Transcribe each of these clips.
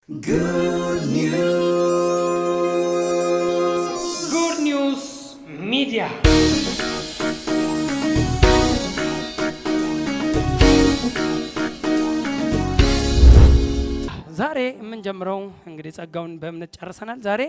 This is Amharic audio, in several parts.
Good News Media. ዛሬ የምንጀምረው እንግዲህ ጸጋውን በእምነት ጨርሰናል። ዛሬ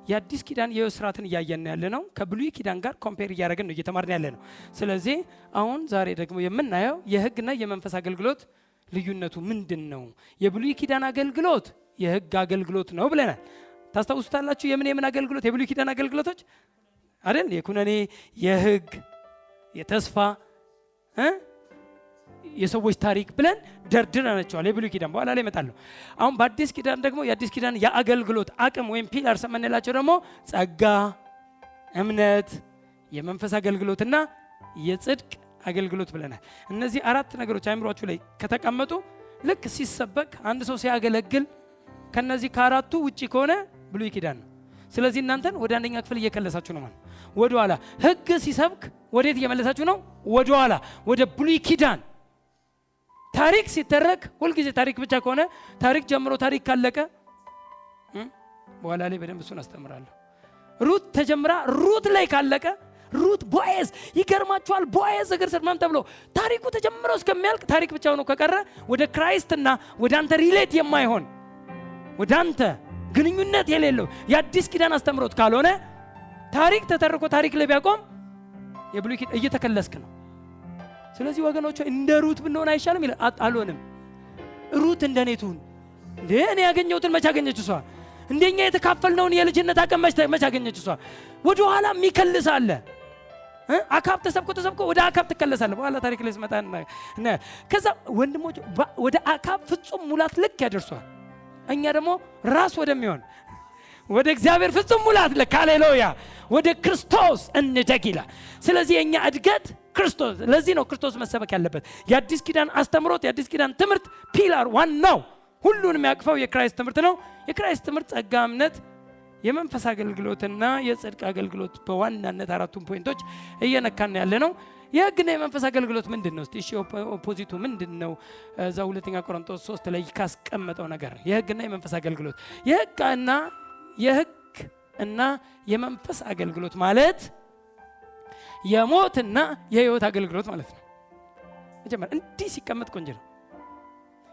የአዲስ ኪዳን የሥርዓትን እያየን ያለ ነው። ከብሉይ ኪዳን ጋር ኮምፔር እያደረግን ነው እየተማርን ያለ ነው። ስለዚህ አሁን ዛሬ ደግሞ የምናየው የሕግና የመንፈስ አገልግሎት ልዩነቱ ምንድን ነው? የብሉይ ኪዳን አገልግሎት የሕግ አገልግሎት ነው ብለናል። ታስታውሱታላችሁ? የምን አገልግሎት? የብሉይ ኪዳን አገልግሎቶች አይደል? የኩነኔ፣ የሕግ፣ የተስፋ የሰዎች ታሪክ ብለን ደርድረናቸዋል። የብሉይ ኪዳን በኋላ ላይ እመጣለሁ። አሁን በአዲስ ኪዳን ደግሞ የአዲስ ኪዳን የአገልግሎት አቅም ወይም ፒላርስ የምንላቸው ደግሞ ጸጋ፣ እምነት፣ የመንፈስ አገልግሎትና የጽድቅ አገልግሎት ብለናል። እነዚህ አራት ነገሮች አእምሯችሁ ላይ ከተቀመጡ ልክ ሲሰበክ አንድ ሰው ሲያገለግል ከነዚህ ከአራቱ ውጪ ከሆነ ብሉይ ኪዳን ነው። ስለዚህ እናንተን ወደ አንደኛ ክፍል እየከለሳችሁ ነው ማለት ወደ ኋላ። ሕግ ሲሰብክ ወዴት እየመለሳችሁ ነው? ወደ ኋላ ወደ ብሉይ ኪዳን። ታሪክ ሲተረክ ሁልጊዜ ታሪክ ብቻ ከሆነ ታሪክ ጀምሮ ታሪክ ካለቀ በኋላ ላይ በደንብ እሱን አስተምራለሁ። ሩት ተጀምራ ሩት ላይ ካለቀ ሩት ቦዔዝ፣ ይገርማችኋል። ቦዔዝ እግር ስር ማም ተብሎ ታሪኩ ተጀምሮ እስከሚያልቅ ታሪክ ብቻ ሆኖ ከቀረ ወደ ክራይስትና ወደ አንተ ሪሌት የማይሆን ወደ አንተ ግንኙነት የሌለው የአዲስ ኪዳን አስተምሮት ካልሆነ ታሪክ ተተርኮ ታሪክ ላይ ቢያቆም የብሉይ ኪዳን እየተከለስክ ነው። ስለዚህ ወገኖች እንደ ሩት ብንሆን አይሻልም? ይላል። አልሆንም። ሩት እንደኔ ትሁን። እንዴ እኔ ያገኘሁትን መች አገኘች እሷ? እንደኛ የተካፈልነውን የልጅነት አቅም መች አገኘች እሷ? ወደ ኋላ የሚከልስ አለ። አካብ ተሰብኮ ወደ አካብ ትከለሳለህ። በኋላ ታሪክ ላይ ስመጣ ከዛ ወንድሞች ወደ አካብ ፍጹም ሙላት ልክ ያደርሷል። እኛ ደግሞ ራስ ወደሚሆን ወደ እግዚአብሔር ፍጹም ሙላት ልክ፣ ሃሌሉያ፣ ወደ ክርስቶስ እንደግ ይላል። ስለዚህ የኛ እድገት ክርስቶስ። ለዚህ ነው ክርስቶስ መሰበክ ያለበት። የአዲስ ኪዳን አስተምሮት፣ የአዲስ ኪዳን ትምህርት ፒላር ዋናው ሁሉን የሚያቅፈው የክራይስት ትምህርት ነው። የክራይስት ትምህርት ጸጋ፣ እምነት፣ የመንፈስ አገልግሎትና የጽድቅ አገልግሎት በዋናነት አራቱን ፖይንቶች እየነካን ያለ ነው። የሕግና የመንፈስ አገልግሎት ምንድን ነው? እስቲ እሺ ኦፖዚቱ ምንድን ነው? እዛ ሁለተኛ ቆሮንቶስ 3 ላይ ካስቀመጠው ነገር የሕግና የመንፈስ አገልግሎት። የሕግ እና የመንፈስ አገልግሎት ማለት የሞትና የሕይወት አገልግሎት ማለት ነው። መጀመሪያ እንዲህ ሲቀመጥ ቆንጆ ነው።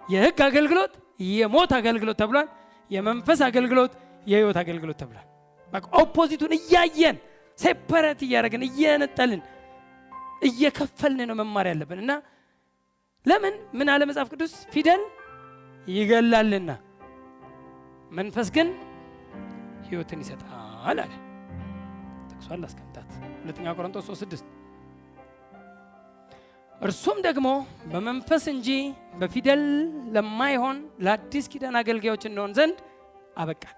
የሕግ አገልግሎት የሞት አገልግሎት ተብሏል። የመንፈስ አገልግሎት የሕይወት አገልግሎት ተብሏል። በቃ ኦፖዚቱን እያየን ሴፐሬት እያደረግን እየነጠልን እየከፈልን ነው መማር ያለብን። እና ለምን ምን አለ መጽሐፍ ቅዱስ? ፊደል ይገላልና መንፈስ ግን ሕይወትን ይሰጣል አለ። ጥቅሷን አስቀምጣት። ሁለተኛ ቆሮንቶስ 3:6 እርሱም ደግሞ በመንፈስ እንጂ በፊደል ለማይሆን ለአዲስ ኪዳን አገልጋዮች እንሆን ዘንድ አበቃን።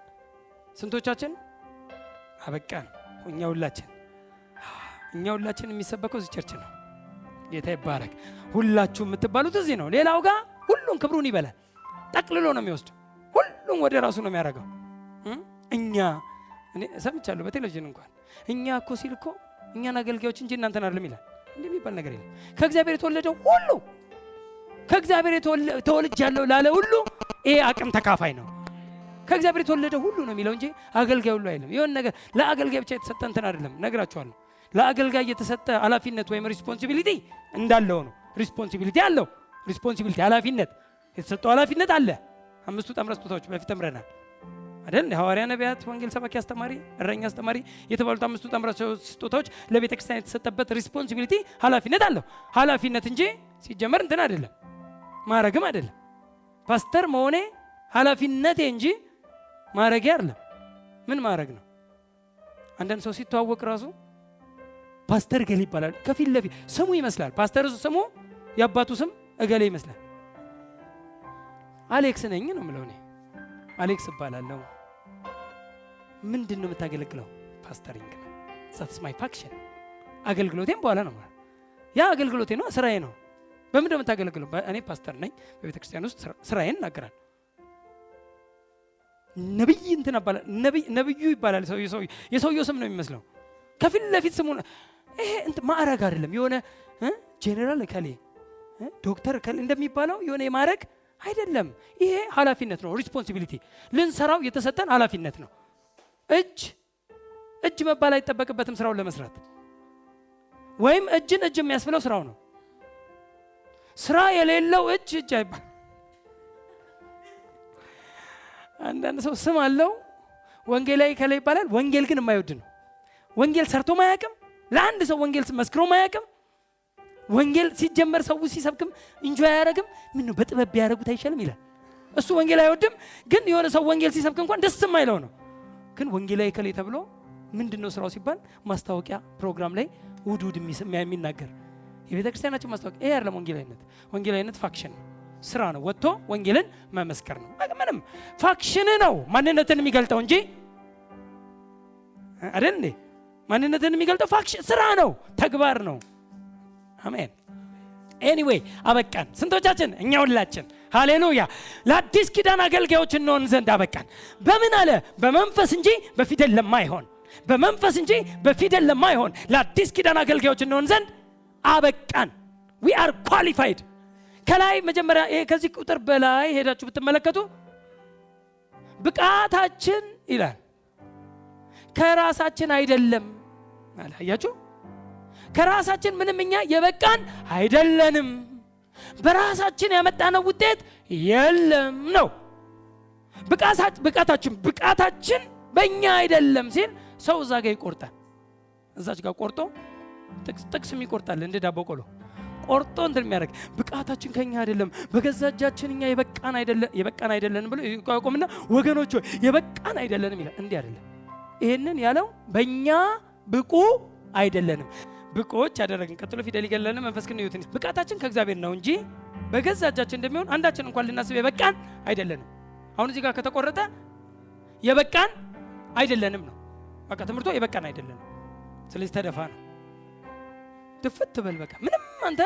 ስንቶቻችን አበቃን? እኛ ሁላችን የሚሰበከው እዚህ ቸርች ነው። ጌታ ይባረክ። ሁላችሁ የምትባሉት እዚህ ነው። ሌላው ጋር ሁሉም ክብሩን ይበላል። ጠቅልሎ ነው የሚወስድ። ሁሉም ወደ ራሱ ነው የሚያደርገው። እኛ እኔ ሰምቻለሁ በቴሌቪዥን እንኳን እኛ እኮ ሲል እኮ እኛን አገልጋዮች እንጂ እናንተን አይደለም ይላል። እንደሚባል ነገር የለም። ከእግዚአብሔር የተወለደው ሁሉ ከእግዚአብሔር ተወልጃለሁ ላለ ሁሉ ይሄ አቅም ተካፋይ ነው። ከእግዚአብሔር የተወለደው ሁሉ ነው የሚለው እንጂ አገልጋይ ሁሉ አይልም። የሆነ ነገር ለአገልጋይ ብቻ የተሰጠ እንትን አይደለም። ነግራችኋለሁ። ለአገልጋይ የተሰጠ ኃላፊነት ወይም ሪስፖንሲቢሊቲ እንዳለው ነው። ሪስፖንሲቢሊቲ አለው። ሪስፖንሲቢሊቲ ኃላፊነት የተሰጠው ኃላፊነት አለ። 5 ጣምራ ስጦታዎች በፊት ተምረናል አይደል? ሐዋርያ፣ ነቢያት፣ ወንጌል ሰባኪ፣ አስተማሪ፣ እረኛ፣ አስተማሪ የተባሉት 5 ጣምራ ስጦታዎች ለቤተ ክርስቲያን የተሰጠበት ሪስፖንሲቢሊቲ ኃላፊነት አለው። ኃላፊነት እንጂ ሲጀመር እንትን አይደለም፣ ማረግም አይደለም። ፓስተር መሆኔ ኃላፊነቴ እንጂ ማረጌ አይደለም። ምን ማረግ ነው? አንዳንድ ሰው ሲተዋወቅ ራሱ ፓስተር እገሌ ይባላል። ከፊት ለፊት ስሙ ይመስላል። ፓስተር ስሙ የአባቱ ስም እገሌ ይመስላል። አሌክስ ነኝ ነው የምለው። እኔ አሌክስ እባላለሁ። ምንድን ነው የምታገለግለው? ፓስተሪንግ ነው። that's my function። አገልግሎቴም በኋላ ነው ማለት ያ አገልግሎቴ ነው፣ ስራዬ ነው። በምንድን ነው የምታገለግለው? እኔ ፓስተር ነኝ። በቤተ ክርስቲያን ውስጥ ስራዬን እናገራለሁ። ነብይ እንትን አባላ ነብዩ ይባላል። የሰውየው ስም ነው የሚመስለው። ከፊት ለፊት ስሙ ይሄ እንት ማዕረግ አይደለም። የሆነ ጄኔራል ከሌ ዶክተር ከሌ እንደሚባለው የሆነ የማዕረግ አይደለም። ይሄ ኃላፊነት ነው፣ ሪስፖንሲቢሊቲ ልንሰራው የተሰጠን ኃላፊነት ነው። እጅ መባል አይጠበቅበትም ስራውን ለመስራት ወይም እጅን እጅ የሚያስብለው ስራው ነው። ስራ የሌለው እጅ አይባል። አንዳንድ ሰው ስም አለው ወንጌላዊ ከላይ ይባላል። ወንጌል ግን የማይወድ ነው። ወንጌል ሰርቶ ማያውቅም። ለአንድ ሰው ወንጌል መስክሮ ማያውቅም። ወንጌል ሲጀመር ሰው ሲሰብክም ኢንጆይ አያደርግም። ምን ነው በጥበብ ቢያደርጉት አይሻልም ይላል። እሱ ወንጌል አይወድም። ግን የሆነ ሰው ወንጌል ሲሰብክ እንኳን ደስ የማይለው ነው። ግን ወንጌላዊ ከላይ ተብሎ ምንድነው ስራው ሲባል ማስታወቂያ ፕሮግራም ላይ ውድ የሚናገር የቤተ ክርስቲያናችን ማስታወቂያ። ይሄ አይደለም ወንጌላዊነት። ወንጌላዊነት ፋክሽን ነው፣ ስራ ነው። ወጥቶ ወንጌልን መመስከር ነው። ምንም ፋክሽን ነው ማንነትን የሚገልጠው እንጂ አይደል እንዴ? ማንነትን የሚገልጠው ፋክሽን ስራ ነው፣ ተግባር ነው። አሜን። ኤኒዌይ አበቃን። ስንቶቻችን? እኛ ሁላችን። ሃሌሉያ። ለአዲስ ኪዳን አገልጋዮች እንሆን ዘንድ አበቃን። በምን አለ? በመንፈስ እንጂ በፊደል ለማይሆን፣ በመንፈስ እንጂ በፊደል ለማይሆን ለአዲስ ኪዳን አገልጋዮች እንሆን ዘንድ አበቃን። we are qualified። ከላይ መጀመሪያ ከዚህ ቁጥር በላይ ሄዳችሁ ብትመለከቱ ብቃታችን ይላል ከራሳችን አይደለም አለ። አያችሁ? ከራሳችን ምንም እኛ የበቃን አይደለንም። በራሳችን ያመጣነው ውጤት የለም ነው። ብቃታችን በእኛ አይደለም ሲል ሰው እዛ ጋር ይቆርጣል። እዛች ጋር ቆርጦ ጥቅስም ይቆርጣል። እንደ ዳቦ ቆሎ ቆርጦ እንትን የሚያደርግ ብቃታችን ከኛ አይደለም፣ በገዛ እጃችን እኛ የበቃን አይደለንም ብሎ ይቆምና ወገኖች የበቃን አይደለንም ይላል። እንዲህ አይደለም። ይሄንን ያለው በእኛ ብቁ አይደለንም። ብቁዎች ያደረግን ቀጥሎ ፊደል ይገለልን መንፈስ ግን ይሁትን። ብቃታችን ከእግዚአብሔር ነው እንጂ በገዛ እጃችን እንደሚሆን አንዳችን እንኳን ልናስብ የበቃን አይደለንም። አሁን እዚህ ጋር ከተቆረጠ የበቃን አይደለንም ነው። በቃ ትምህርቱ የበቃን አይደለንም። ስለዚህ ተደፋ ነው። ድፍት በል በቃ ምንም አንተ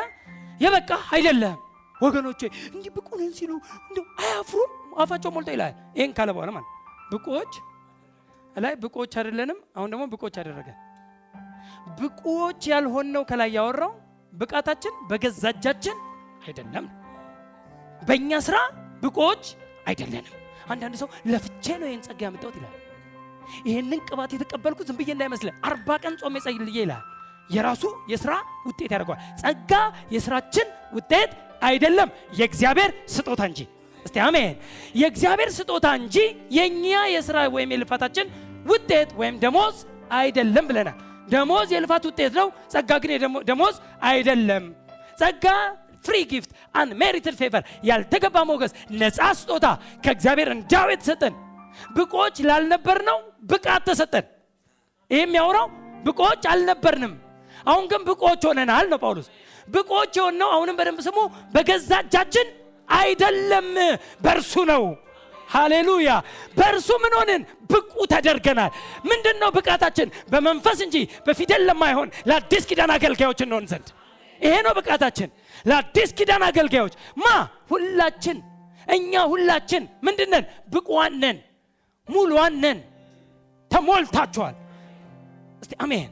የበቃ አይደለም። ወገኖቼ እንዲህ ብቁ ነን ሲሉ እንደው አያፍሩም? አፋቸው ሞልቶ ይላል። ይሄን ካለ በኋላ ማለት ብቁዎች ላይ ብቁዎች አይደለንም። አሁን ደግሞ ብቁዎች አደረገ። ብቁዎች ያልሆነው ከላይ ያወራው ብቃታችን በገዛ እጃችን አይደለም፣ በእኛ ስራ ብቁዎች አይደለንም። አንዳንድ ሰው ለፍቼ ነው ይሄን ጸጋ ያመጣሁት ይላል። ይሄንን ቅባት የተቀበልኩት ዝም ብዬ እንዳይመስልህ 40 ቀን ጾም ጸልዬ ይላል። የራሱ የሥራ ውጤት ያደርገዋል። ጸጋ የሥራችን ውጤት አይደለም፣ የእግዚአብሔር ስጦታ እንጂ። እስቲ አሜን። የእግዚአብሔር ስጦታ እንጂ የኛ የሥራ ወይም የልፋታችን ውጤት ወይም ደሞዝ አይደለም ብለናል። ደሞዝ የልፋት ውጤት ነው። ጸጋ ግን ደሞዝ አይደለም። ጸጋ ፍሪ ጊፍት አንሜሪትድ ፌቨር፣ ያልተገባ ሞገስ፣ ነፃ ስጦታ ከእግዚአብሔር እንዳው የተሰጠን። ብቆች ላልነበር ነው ብቃት ተሰጠን። ይሄ የሚያወራው ብቆች አልነበርንም፣ አሁን ግን ብቆች ሆነናል ነው ጳውሎስ። ብቆች የሆነው አሁንም በደንብ ስሙ፣ በገዛ እጃችን አይደለም፣ በእርሱ ነው። ሃሌሉያ። በእርሱ ምን ሆንን? ብቁ ተደርገናል። ምንድነው ብቃታችን? በመንፈስ እንጂ በፊደል ለማይሆን ለአዲስ ኪዳን አገልጋዮች እንሆን ዘንድ። ይሄ ነው ብቃታችን ለአዲስ ኪዳን አገልጋዮች። ሁላችን እኛ ሁላችን ምንድነን? ብቁዋን ነን፣ ሙሉዋን ነን፣ ተሞልታችኋል። እስቲ አሜን።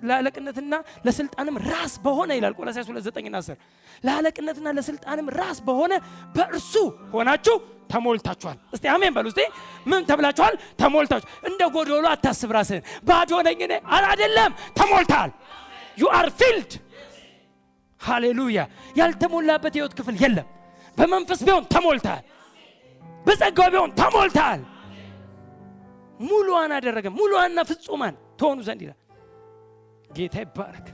ለአለቅነትና ለስልጣንም ራስ በሆነ ይላል ቆላስይስ 2:9 10 ለአለቅነትና ለስልጣንም ራስ በሆነ በእርሱ ሆናችሁ ተሞልታችኋል። እስቲ አሜን በሉ። እስቲ ምን ተብላችኋል? ተሞልታችኋል። እንደ ጎዶሎ አታስብ ራስህን። ባዶ ነኝ እኔ አይደለም፣ ተሞልታል። you are filled። ሃሌሉያ። ያልተሞላበት የህይወት ክፍል የለም። በመንፈስ ቢሆን ተሞልታል፣ በጸጋው ቢሆን ተሞልታል። ሙሉዋን አደረገ። ሙሉዋንና ፍጹማን ትሆኑ ዘንድ ይላል። ጌታ ይባረክ።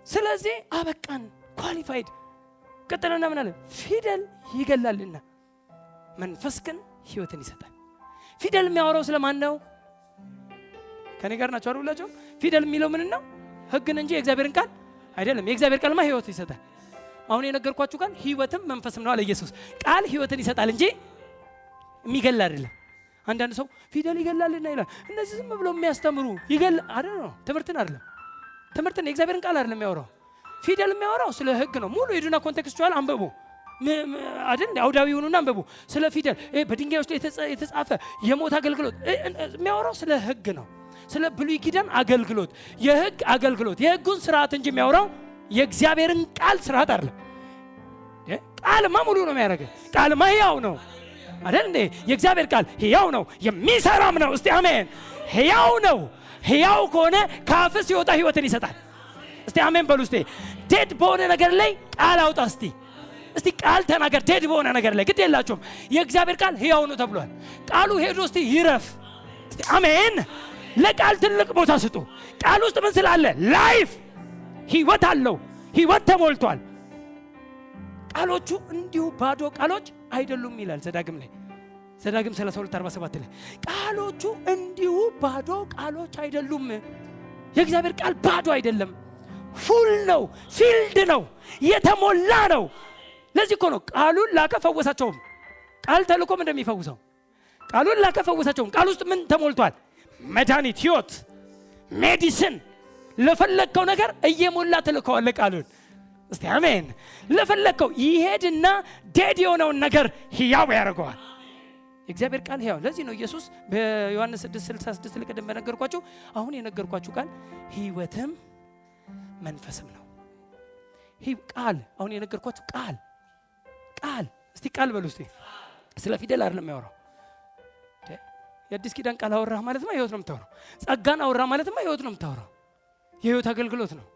ስለዚህ አበቃን፣ ኳሊፋይድ። ቀጥለና ምን አለ? ፊደል ይገላልና መንፈስ ግን ህይወትን ይሰጣል። ፊደል የሚያወራው ስለማን ነው? ከኔ ጋር ናቸው አይደላችሁ? ፊደል የሚለው ምን ነው? ህግን እንጂ የእግዚአብሔርን ቃል አይደለም። የእግዚአብሔር ቃልማ ህይወት ይሰጣል። አሁን የነገርኳችሁ ቃል ህይወትም መንፈስም ነው አለ ኢየሱስ። ቃል ህይወትን ይሰጣል እንጂ የሚገል አይደለም። አንዳንድ ሰው ፊደል ይገላልና ይላል። እነዚህ ዝም ብለው የሚያስተምሩ ይገል አይደለም። ትምህርትን አይደለም፣ ትምህርትን የእግዚአብሔርን ቃል አይደለም የሚያወራው። ፊደል የሚያወራው ስለ ህግ ነው። ሙሉ ሄዱና ኮንቴክስቹዋል አንብቡ አይደል? አውዳዊ ሆኑና አንብቡ ስለ ፊደል። በድንጋዮች ላይ የተጻፈ የሞት አገልግሎት የሚያወራው ስለ ህግ ነው። ስለ ብሉይ ኪዳን አገልግሎት፣ የህግ አገልግሎት፣ የህጉን ስርዓት እንጂ የሚያወራው የእግዚአብሔርን ቃል ስርዓት አይደለም። ቃልማ ሙሉ ነው የሚያደርገው። ቃልማ ሕያው ነው አይደል እንዴ? የእግዚአብሔር ቃል ሕያው ነው የሚሰራም ነው። እስቲ አሜን። ሕያው ነው። ሕያው ከሆነ ከአፍ ሲወጣ ሕይወትን ይሰጣል። እስቲ አሜን በሉ። እስቲ ዴድ በሆነ ነገር ላይ ቃል አውጣ። እስቲ ቃል ተናገር። ዴድ በሆነ ነገር ላይ ግድ የላችሁም። የእግዚአብሔር ቃል ሕያው ነው ተብሏል። ቃሉ ሄዶ እስቲ ይረፍ። እስቲ አሜን። ለቃል ትልቅ ቦታ ስጡ። ቃል ውስጥ ምን ስላለ? ላይፍ ሕይወት አለው። ሕይወት ተሞልቷል። ቃሎቹ እንዲሁ ባዶ ቃሎች አይደሉም ይላል ዘዳግም ላይ። ዘዳግም 32:47 ላይ ቃሎቹ እንዲሁ ባዶ ቃሎች አይደሉም። የእግዚአብሔር ቃል ባዶ አይደለም፣ ፉል ነው፣ ፊልድ ነው፣ የተሞላ ነው። ለዚህ እኮ ነው ቃሉን ላከ ፈወሳቸውም። ቃል ተልኮም እንደሚፈውሰው ቃሉን ላከ ፈወሳቸውም። ቃል ውስጥ ምን ተሞልቷል? መድኃኒት፣ ሕይወት፣ ሜዲሲን። ለፈለከው ነገር እየሞላ ተልከዋል ቃሉን። እስቲ አሜን። ለፈለከው ይሄድና ዴድ የሆነውን ነገር ሕያው ያደርገዋል። የእግዚአብሔር ቃል ሕያው። ለዚህ ነው ኢየሱስ በዮሐንስ 6:66 ለቀደም በነገርኳችሁ አሁን የነገርኳችሁ ቃል ሕይወትም መንፈስም ነው። ቃል አሁን የነገርኳችሁ ቃል እስቲ ቃል በሉ እስቲ። ስለ ፊደል አይደለም የሚያወራው። የአዲስ ኪዳን ቃል አወራህ ማለትማ ሕይወት ነው የምታወራው። ጸጋን አወራህ ማለትማ ሕይወት ነው የምታወራው። የሕይወት አገልግሎት ነው።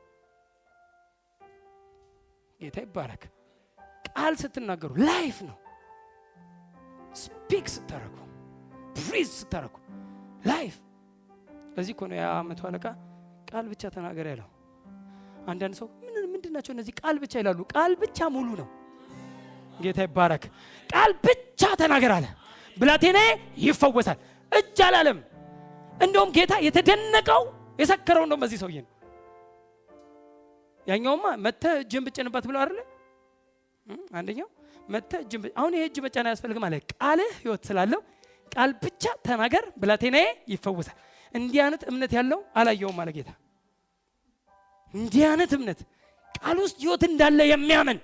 ጌታ ይባረክ። ቃል ስትናገሩ ላይፍ ነው። ስፒክ ስታረጉ፣ ብሪዝ ስታረጉ ላይፍ። ለዚህ እኮ ነው የዓመቱ አለቃ ቃል ብቻ ተናገር ያለው። አንዳንድ ሰው ምንድን ናቸው እነዚህ ቃል ብቻ ይላሉ። ቃል ብቻ ሙሉ ነው። ጌታ ይባረክ። ቃል ብቻ ተናገር አለ። ብላቴናዬ ይፈወሳል። እጅ አላለም። እንደውም ጌታ የተደነቀው የሰከረው እንደውም በዚህ ሰውዬ ነው። ያኛውማ መተህ እጅን ብጭንባት ብለው አይደለ? አንደኛው መተህ እጅን አሁን ይሄ እጅ መጫን አያስፈልግም አለ። ቃልህ ሕይወት ስላለው ቃል ብቻ ተናገር ብላቴናዬ ይፈወሳል። እንዲህ አይነት እምነት ያለው አላየውም አለ ጌታ። እንዲህ አይነት እምነት ቃል ውስጥ ሕይወት እንዳለ የሚያምን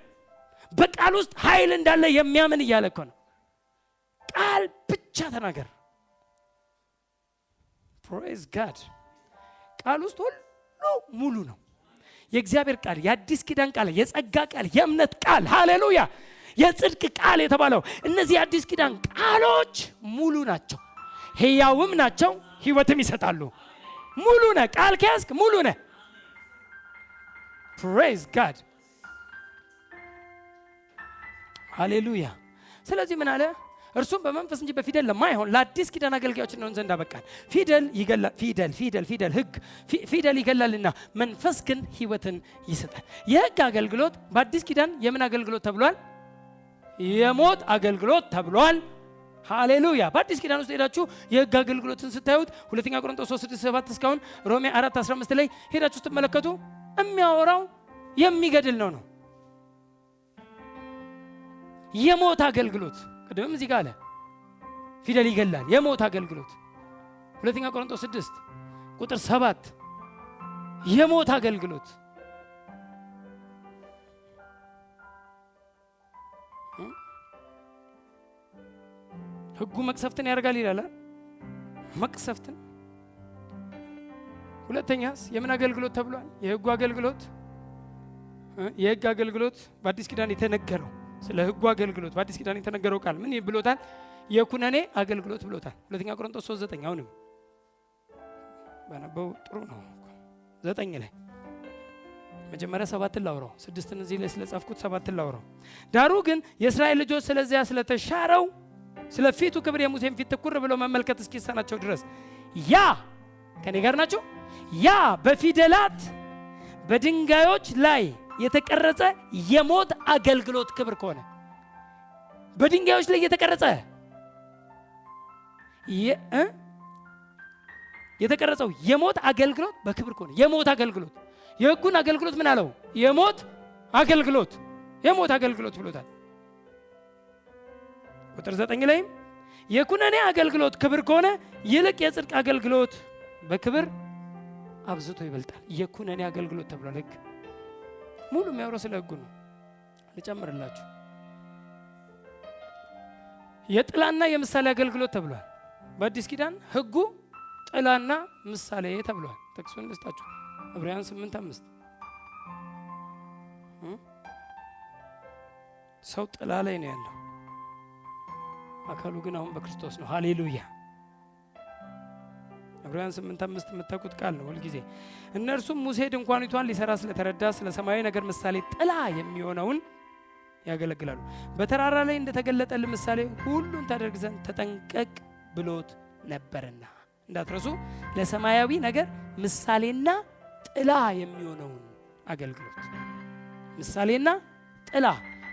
በቃል ውስጥ ኃይል እንዳለ የሚያምን እያለ እኮ ነው። ቃል ብቻ ተናገር። ፕሬዝ ጋድ። ቃል ውስጥ ሁሉ ሙሉ ነው። የእግዚአብሔር ቃል፣ የአዲስ ኪዳን ቃል፣ የጸጋ ቃል፣ የእምነት ቃል፣ ሃሌሉያ፣ የጽድቅ ቃል የተባለው እነዚህ የአዲስ ኪዳን ቃሎች ሙሉ ናቸው፣ ሕያውም ናቸው፣ ሕይወትም ይሰጣሉ። ሙሉ ነህ። ቃል ከያዝክ ሙሉ ነህ። ፕሬዝ ጋድ፣ ሃሌሉያ። ስለዚህ ምን አለ? እርሱም በመንፈስ እንጂ በፊደል ለማይሆን ለአዲስ ኪዳን አገልጋዮች ነው ዘንድ አበቃን። ፊደል ይገላል፣ ፊደል ሕግ ፊደል ይገላልና መንፈስ ግን ሕይወትን ይሰጣል። የሕግ አገልግሎት በአዲስ ኪዳን የምን አገልግሎት ተብሏል? የሞት አገልግሎት ተብሏል። ሃሌሉያ። በአዲስ ኪዳን ውስጥ ሄዳችሁ የሕግ አገልግሎትን ስታዩት 2 ቆሮንቶስ 3:7 እስካሁን ሮሜ 4:15 ላይ ሄዳችሁ ስትመለከቱ የሚያወራው የሚገድል ነው። የሞት አገልግሎት ቅድምም እዚህ ጋር አለ። ፊደል ይገላል፣ የሞት አገልግሎት 2 ቆሮንቶስ 6:7 የሞት አገልግሎት። ሕጉ መቅሰፍትን ያደርጋል ይላል። መቅሰፍትን። ሁለተኛስ የምን አገልግሎት ተብሏል? የሕጉ አገልግሎት። የሕግ አገልግሎት በአዲስ ኪዳን የተነገረው ስለ ሕጉ አገልግሎት በአዲስ ኪዳን የተነገረው ቃል ምን ብሎታል? የኩነኔ አገልግሎት ብሎታል። 2 ቆሮንቶስ 3:9 አሁንም ባነበው ጥሩ ነው። 9 ላይ መጀመሪያ 7 ላውራው 6 እዚህ ላይ ስለጻፍኩት 7 ላውራው። ዳሩ ግን የእስራኤል ልጆች ስለዚያ ስለተሻረው ስለ ፊቱ ክብር የሙሴን ፊት ትኩር ብለው መመልከት እስኪሳናቸው ድረስ ያ ከኔ ጋር ናቸው። ያ በፊደላት በድንጋዮች ላይ የተቀረጸ የሞት አገልግሎት ክብር ከሆነ በድንጋዮች ላይ የተቀረጸው የሞት አገልግሎት በክብር ከሆነ የሞት አገልግሎት የሕጉን አገልግሎት ምን አለው? የሞት አገልግሎት ብሎታል። ቁጥር 9 ላይ የኩነኔ አገልግሎት ክብር ከሆነ ይልቅ የጽድቅ አገልግሎት በክብር አብዝቶ ይበልጣል። የኩነኔ አገልግሎት ተብሏል። ሕግ ሙሉ የሚያወራው ስለ ሕጉ ነው። ልጨምርላችሁ። የጥላና የምሳሌ አገልግሎት ተብሏል። በአዲስ ኪዳን ሕጉ ጥላና ምሳሌ ተብሏል። ጥቅሱን ልስጣችሁ። ዕብራውያን 8:5 ሰው ጥላ ላይ ነው ያለው፣ አካሉ ግን አሁን በክርስቶስ ነው። ሃሌሉያ። ዕብራውያን 8:5 የምታውቁት ቃል ነው ሁልጊዜ። እነርሱም ሙሴ ድንኳኒቷን ሊሰራ ስለተረዳ ስለ ሰማያዊ ነገር ምሳሌ ጥላ የሚሆነውን ያገለግላሉ። በተራራ ላይ እንደተገለጠልን ምሳሌ ሁሉን ታደርግ ዘንድ ተጠንቀቅ ብሎት ነበርና። እንዳትረሱ፣ ለሰማያዊ ነገር ምሳሌና ጥላ የሚሆነውን አገልግሎት። ምሳሌና ጥላ።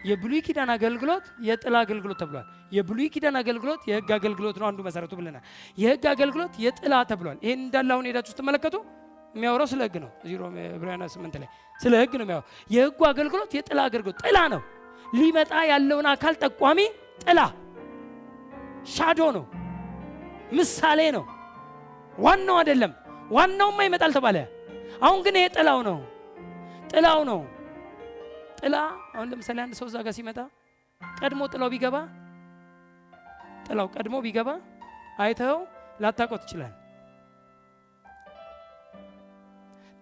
የብሉይ ኪዳን አገልግሎት የጥላ አገልግሎት ተብሏል። የብሉይ ኪዳን አገልግሎት የሕግ አገልግሎት ነው አንዱ መሰረቱ ብለናል። የሕግ አገልግሎት የጥላ ተብሏል። ይሄን እንዳለ አሁን ሄዳችሁ ስትመለከቱ የሚያወራው ስለ ሕግ ነው። ዕብራውያን 8 ላይ ስለ ሕግ ነው የሚያወራው። የሕጉ አገልግሎት የጥላ አገልግሎት ጥላ ነው። ሊመጣ ያለውን አካል ጠቋሚ ጥላ ሻዶ ነው፣ ምሳሌ ነው። ዋናው አይደለም። ዋናውማ ይመጣል ተባለ። አሁን ግን ይሄ ጥላው ነው። ጥላው ነው። ጥላ አሁን ለምሳሌ አንድ ሰው እዛ ጋር ሲመጣ ቀድሞ ጥላው ቢገባ አይተው ላታውቀው ትችላለህ።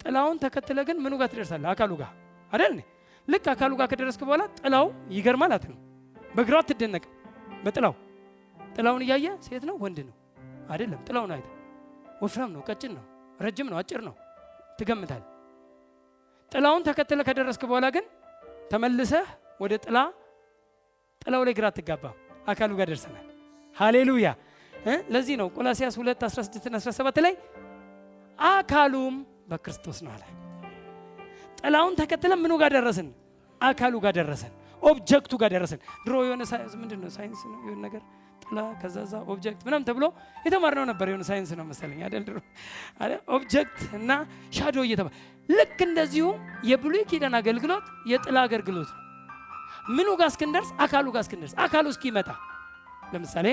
ጥላውን ተከትለ ግን ምኑ ጋር ትደርሳለህ? አካሉ ጋር አይደል? ልክ አካሉ ጋር ከደረስክ በኋላ ጥላው ይገርማል አትነው። በግራው ትደነቅ። በጥላው ጥላውን እያየ ሴት ነው ወንድ ነው አይደለም። ጥላውን አይተ ወፍራም ነው ቀጭን ነው ረጅም ነው አጭር ነው ትገምታለህ። ጥላውን ተከትለ ከደረስክ በኋላ ግን ተመልሰህ ወደ ጥላው ላይ ግራ ትጋባ። አካሉ ጋር ደርሰናል። ሃሌሉያ። ለዚህ ነው ቆላስይስ 2:16-17 ላይ አካሉም በክርስቶስ ነው አለ። ጥላውን ተከትለን ምኑ ጋር ደረስን? አካሉ ጋር ደረስን። ኦብጀክቱ ጋር ደረስን። ድሮ የሆነ ምንድነው ሳይንስ ነው የሆነ ነገር ጥላ ከዛዛ ኦብጀክት ምናምን ተብሎ የተማርነው ነበር። የሆነ ሳይንስ ነው መሰለኝ አይደል? ድሮ ኦብጀክት እና ሻዶ እየተባለ ልክ እንደዚሁ የብሉይ ኪዳን አገልግሎት የጥላ አገልግሎት ነው። ምኑ ጋር እስክንደርስ? አካሉ ጋር እስክንደርስ፣ አካሉ እስኪመጣ። ለምሳሌ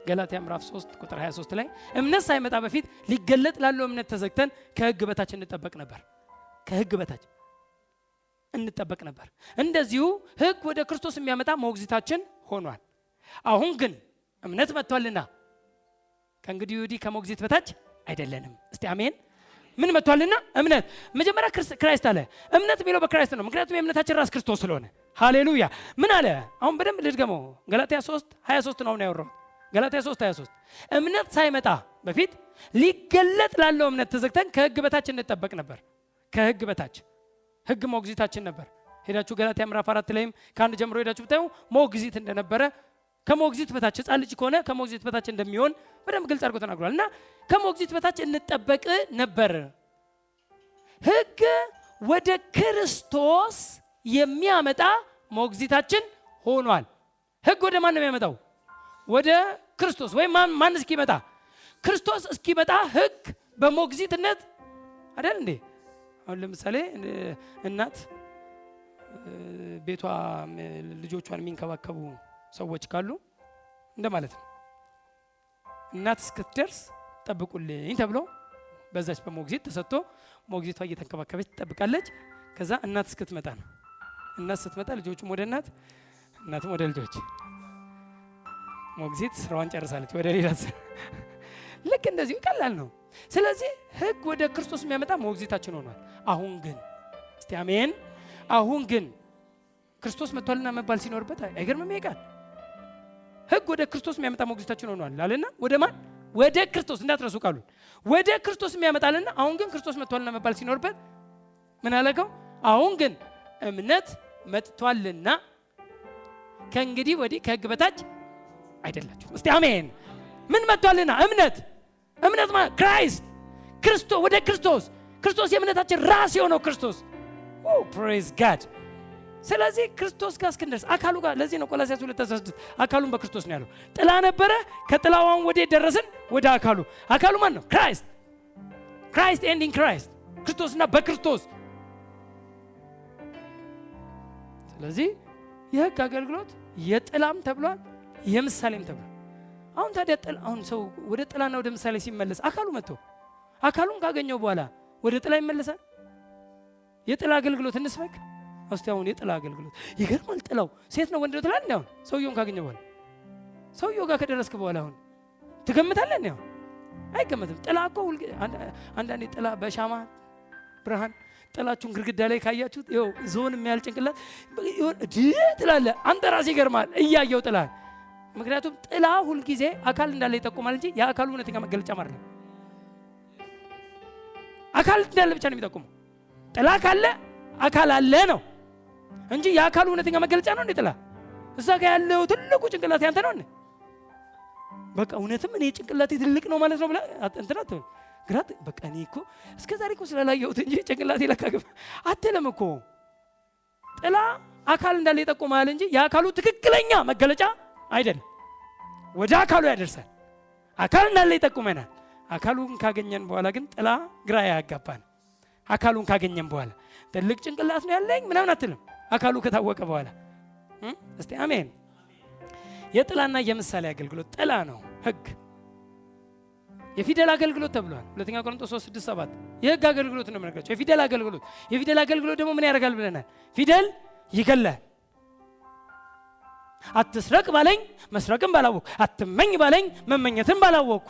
ገላትያ ምዕራፍ 3:23 ላይ እምነት ሳይመጣ በፊት ሊገለጥ ላለው እምነት ተዘግተን ከሕግ በታች እንጠበቅ ነበር። ከሕግ በታች እንጠበቅ ነበር። እንደዚሁ ሕግ ወደ ክርስቶስ የሚያመጣ ሞግዚታችን ሆኗል። አሁን ግን እምነት መጥቷልና ከእንግዲህ ወዲህ ከሞግዚት በታች አይደለንም። እስቲ አሜን። ምን መጥቷልና? እምነት። መጀመሪያ ክራይስት አለ። እምነት የሚለው በክራይስት ነው፣ ምክንያቱም የእምነታችን ራስ ክርስቶስ ስለሆነ። ሃሌሉያ። ምን አለ? አሁን በደንብ ልድገመው። ገላትያ 3:23 ነው ያወራው። ገላትያ 3:23 እምነት ሳይመጣ በፊት ሊገለጥ ላለው እምነት ተዘግተን ከሕግ በታች እንጠበቅ ነበር። ከሕግ በታች ሕግ ሞግዚታችን ነበር። ሄዳችሁ ገላትያ ምዕራፍ 4 ላይም ከአንድ ጀምሮ ሄዳችሁ ብታዩ ሞግዚት እንደነበረ፣ ከሞግዚት በታች ሕፃን ልጅ ከሆነ ከሞግዚት በታች እንደሚሆን በደንብ ግልጽ አድርጎ ተናግሯል። እና ከሞግዚት በታች እንጠበቅ ነበር። ሕግ ወደ ክርስቶስ የሚያመጣ ሞግዚታችን ሆኗል። ሕግ ወደ ማን ነው የሚያመጣው? ወደ ክርስቶስ። ወይ ማን እስኪመጣ? ክርስቶስ እስኪመጣ ሕግ በሞግዚትነት አይደል እንዴ? አሁን ለምሳሌ እናት ቤቷ ልጆቿን የሚንከባከቡ ሰዎች ካሉ እንደማለት ነው። እናት እስክትደርስ ጠብቁልኝ ተብሎ በዛች በሞግዚት ተሰጥቶ ሞግዚቷ እየተንከባከበች ትጠብቃለች። ከዛ እናት እስክትመጣ ነው። እናት ስትመጣ ልጆቹም ወደ እናት፣ እናትም ወደ ልጆች። ሞግዚት ስራዋን ጨርሳለች ወደ ሌላ ስራ። ልክ እንደዚሁ ቀላል ነው። ስለዚህ ሕግ ወደ ክርስቶስ የሚያመጣ ሞግዚታችን ሆኗል። አሁን ግን እስቲ አሜን። አሁን ግን ክርስቶስ መጥቷልና መባል ሲኖርበት አይገርምም? ይቃል ሕግ ወደ ክርስቶስ የሚያመጣ ሞግዚታችን ሆኗል አለና ወደ ማን? ወደ ክርስቶስ። እንዳትረሱ ቃሉን። ወደ ክርስቶስ የሚያመጣልና አሁን ግን ክርስቶስ መጥቷልና መባል ሲኖርበት ምን አለከው? አሁን ግን እምነት መጥቷልና ከእንግዲህ ወዲህ ከሕግ በታች አይደላችሁ። እስቲ አሜን። ምን መጥቷልና? እምነት ማለት ክራይስት፣ ክርስቶስ፣ ወደ ክርስቶስ የእምነታችን ራስ የሆነው ክርስቶስ። ፕሬዝ ጋድ። ስለዚህ ክርስቶስ ጋር እስክንደርስ አካሉ ጋር። ለዚህ ነው ቆላስይስ 2:16 አካሉን በክርስቶስ ነው ያለው። ጥላ ነበረ፣ ከጥላዋን ወደ ደረስን ወደ አካሉ። አካሉ ማን ነው? ክራይስት ኤንድ ኢን ክራይስት፣ ክርስቶስና በክርስቶስ። ስለዚህ የሕግ አገልግሎት የጥላም ተብሏል፣ የምሳሌም ተብሏል። አሁን ታዲያ አሁን ሰው ወደ ጥላና ወደ ምሳሌ ሲመለስ አካሉ መጥቶ አካሉን ካገኘው በኋላ ወደ ጥላ ይመለሳል። የጥላ አገልግሎት እንስበክ እስቲ። አሁን የጥላ አገልግሎት ይገርማል። ጥላው ሴት ነው ወንድ ነው ትላለህ? አሁን ሰውየውን ካገኘ በኋላ ሰውየው ጋር ከደረስክ በኋላ አሁን ትገምታለህ? አሁን አይገመትም። ጥላ እኮ አንዳንዴ ጥላ በሻማ ብርሃን ጥላችሁን ግድግዳ ላይ ካያችሁት ይኸው ዞን የሚያል ጭንቅላት ይሁን ትላለ። አንተ ራስህ ይገርማል እያየው ጥላ። ምክንያቱም ጥላ ሁልጊዜ አካል እንዳለ ይጠቁማል እንጂ የአካሉ እውነተኛ መገለጫ ማለት ነው። አካል እንዳለ ብቻ ነው የሚጠቁመው። ጥላ ካለ አካል አለ ነው እንጂ የአካሉ እውነተኛ መገለጫ ነው እንዴ ጥላ? እዛ ጋር ያለው ትልቁ ጭንቅላት ያንተ ነው እንዴ? በቃ እውነትም እኔ ጭንቅላቴ ትልቅ ነው ማለት ነው ብላ እንትናት ግራት በቃ እኔ እኮ እስከ ዛሬ እኮ ስላላየሁት እንጂ ጭንቅላቴ ለካገብ አትልም እኮ። ጥላ አካል እንዳለ ይጠቁማል እንጂ የአካሉ ትክክለኛ መገለጫ አይደለም። ወደ አካሉ ያደርሳል። አካል እንዳለ ይጠቁመናል። አካሉን ካገኘን በኋላ ግን ጥላ ግራ ያጋባን። አካሉን ካገኘን በኋላ ትልቅ ጭንቅላት ነው ያለኝ ምናምን አትልም። አካሉ ከታወቀ በኋላ እስቲ አሜን። የጥላና የምሳሌ አገልግሎት ጥላ ነው ህግ። የፊደል አገልግሎት ተብሏል። ሁለተኛ ቆሮንቶስ 3:6-7 የህግ አገልግሎት ነው የምነግራቸው። የፊደል አገልግሎት። የፊደል አገልግሎት ደግሞ ምን ያደርጋል ብለናል? ፊደል ይገላል። አትስረቅ ባለኝ መስረቅን ባላወቅኩ፣ አትመኝ ባለኝ መመኘትን ባላወቅኩ።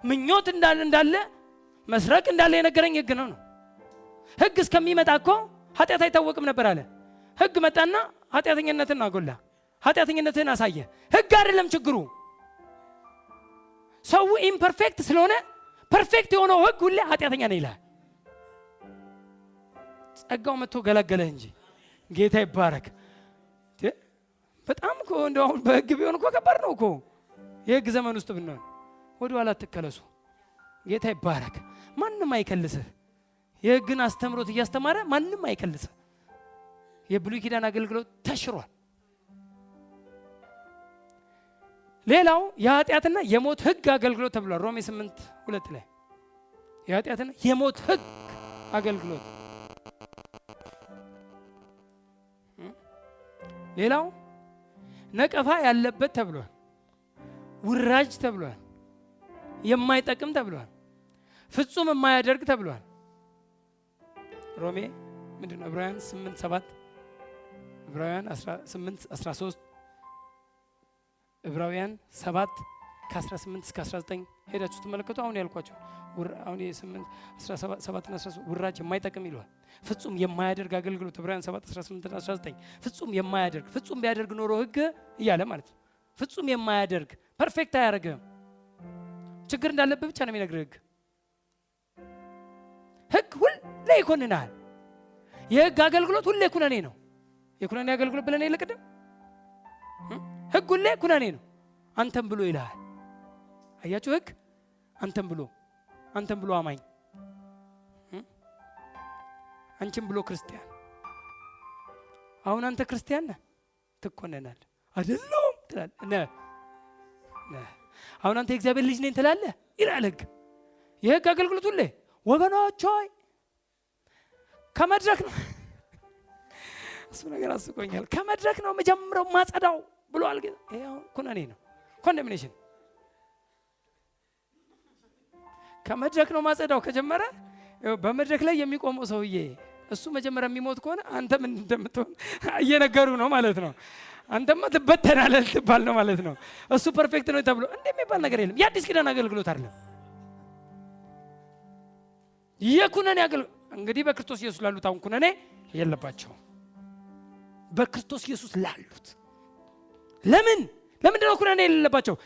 ምኞት እንዳለ መስረቅ እንዳለ የነገረኝ ህግ ነው። ህግ እስከሚመጣ እኮ ኃጢአት አይታወቅም ነበር አለ። ህግ መጣና ኃጢአተኝነትን አጎላ፣ ኃጢአተኝነትን አሳየ። ህግ አይደለም ችግሩ። ሰው ኢምፐርፌክት ስለሆነ ፐርፌክት የሆነው ህግ ሁሌ ኃጢአተኛ ነው ይላል። ጸጋው መጥቶ ገላገለ እንጂ ጌታ ይባረክ። በጣም እኮ እንደው አሁን በህግ ቢሆን እኮ ከባድ ነው እኮ። የህግ ዘመን ውስጥ ብንሆን ወደ ኋላ ተከለሱ። ጌታ ይባረክ። ማንም አይከልስህ። የህግን አስተምሮት እያስተማረ ማንም አይከልስህ። የብሉይ ኪዳን አገልግሎት ተሽሯል። ሌላው የኃጢአትና የሞት ህግ አገልግሎት ተብሏል። ሮሜ 8:2 ላይ የኃጢአትና የሞት ህግ አገልግሎት። ሌላው ነቀፋ ያለበት ተብሏል። ውራጅ ተብሏል። የማይጠቅም ተብሏል። ፍጹም የማያደርግ ተብሏል። ሮሜ ምንድነው? ዕብራውያን 8:7 ዕብራውያን 8:13 ዕብራውያን 7:18-19 ሄዳችሁ ተመልከቱ። አሁን ያልኳችሁ አሁን የ8:17-13 ውራጅ የማይጠቅም ይሏል። ፍጹም የማያደርግ አገልግሎት ዕብራውያን 7:18-19 ፍጹም የማያደርግ ፍጹም ቢያደርግ ኖሮ ህግ እያለ ማለት ነው። ፍጹም የማያደርግ ፐርፌክት አያደርግም። ችግር እንዳለበት ብቻ ነው የሚነግርህ ህግ። ህግ ሁሌ ይኮንናል። የህግ አገልግሎት ሁሌ ኩነኔ ነው። የኩነኔ አገልግሎት ብለን የለቅድም ህግ ሁሌ ኩነኔ ነው። አንተም ብሎ ይልሃል። አያችሁ ህግ አንተም ብሎ አማኝ፣ አንቺም ብሎ ክርስቲያን። አሁን አንተ ክርስቲያን ነህ ትኮነናል አይደለም ትላለህ። አሁን አንተ የእግዚአብሔር ልጅ ነኝ ትላለህ ይላል ህግ። የህግ አገልግሎት ሁሌ ወገኖች ሆይ ከመድረክ ነው እሱ ነገር አስቆኛል። ከመድረክ ነው መጀመሪያው ማጸዳው ብሏል ጌታ። ይሄው ኩነኔ ነው፣ ኮንደምኔሽን። ከመድረክ ነው ማጸዳው ከጀመረ በመድረክ ላይ የሚቆመው ሰውዬ እሱ መጀመሪያ የሚሞት ከሆነ አንተ ምን እንደምትሆን እየነገሩ ነው ማለት ነው። አንተማ ትበተናለህ ትባል ነው ማለት ነው። እሱ ፐርፌክት ነው ተብሎ እንደሚባል ነገር የለም። የአዲስ ኪዳን አገልግሎት አይደለም የኩነኔ አገልግሎት። እንግዲህ በክርስቶስ ኢየሱስ ላሉት አሁን ኩነኔ የለባቸውም። በክርስቶስ ኢየሱስ ላሉት ለምንድን ነው ኩነኔ የሌለባቸው?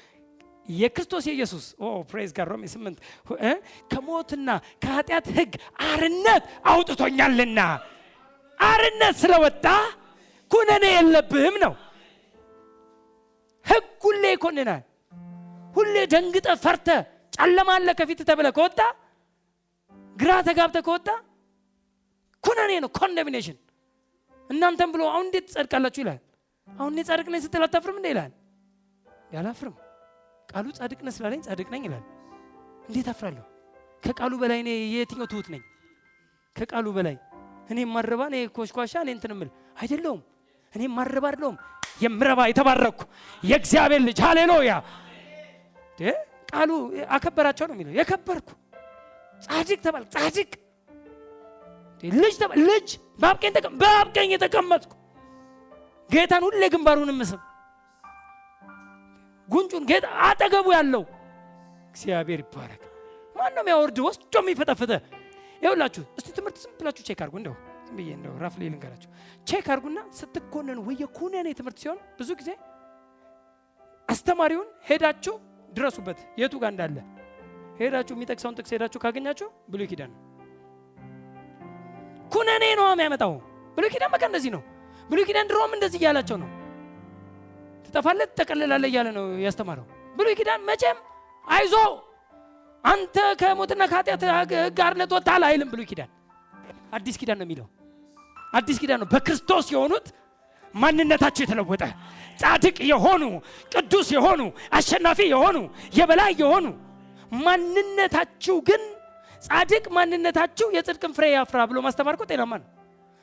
የክርስቶስ ኢየሱስ ፕሬዝ ጋር ሮሜ 8 ከሞትና ከኃጢአት ህግ አርነት አውጥቶኛልና አርነት ስለወጣ ኩነኔ የለብህም ነው። ህግ ሁሌ ይኮንናል። ሁሌ ደንግጠ ፈርተ ጨለማ አለ ከፊት ተብለ ከወጣ ግራ ተጋብተ ከወጣ ኩነኔ ነው፣ ኮንደምኔሽን። እናንተም ብሎ አሁን እንዴት ትጸድቃላችሁ ይላል። አሁን እኔ ጻድቅ ነኝ ስትል አታፍርም እንዴ ይላል። ያላፍርም። ቃሉ ጻድቅ ነኝ ስላለኝ ጻድቅ ነኝ ይላል። እንዴት አፍራለሁ? ከቃሉ በላይ እኔ የትኛው ትሁት ነኝ? ከቃሉ በላይ እኔ ማረባ እኔ ኮሽኳሻ እኔ እንትን እምል አይደለሁም። እኔ ማረባ አይደለሁም፣ የምረባ የተባረኩ የእግዚአብሔር ልጅ ሃሌሉያ። ቃሉ አከበራቸው ነው የሚለው። የከበርኩ ጻድቅ ተባል፣ ጻድቅ ልጅ ተባል፣ ልጅ በአብ ቀኝ የተቀመጥኩ ጌታን ሁሌ ግንባሩን ምስም ጉንጩን ጌታ አጠገቡ ያለው እግዚአብሔር ይባረክ። ማን ነው የሚያወርድ ወስዶ የሚፈጠፍተ? ይኸውላችሁ እስቲ ትምህርት ዝም ብላችሁ ቼክ አድርጉ። እንደው ዝም ብዬ እንደው ራፍ ላይ ልንገራችሁ። ቼክ አድርጉና ስትኮነኑ ወይ የኩነኔ ትምህርት ሲሆን ብዙ ጊዜ አስተማሪውን ሄዳችሁ ድረሱበት። የቱ ጋር እንዳለ ሄዳችሁ የሚጠቅሰውን ጥቅስ ሄዳችሁ ካገኛችሁ ብሉይ ኪዳን ነው። ኩነኔ ነው የሚያመጣው። ብሉይ ኪዳን በቃ እንደዚህ ነው። ብሉይ ኪዳን ድሮም እንደዚህ እያላቸው ነው። ትጠፋለህ ትጠቀልላለህ እያለ ነው ያስተማረው። ብሉይ ኪዳን መቼም አይዞ አንተ ከሞትና ከኃጢአት ጋር ነጥተሃል አይልም ብሉይ ኪዳን። አዲስ ኪዳን ነው የሚለው። አዲስ ኪዳን ነው። በክርስቶስ የሆኑት ማንነታቸው የተለወጠ ጻድቅ የሆኑ ቅዱስ የሆኑ አሸናፊ የሆኑ የበላይ የሆኑ ማንነታቸው ግን ጻድቅ ማንነታቸው የጽድቅን ፍሬ ያፍራ ብሎ ማስተማር እኮ ጤናማ ነው።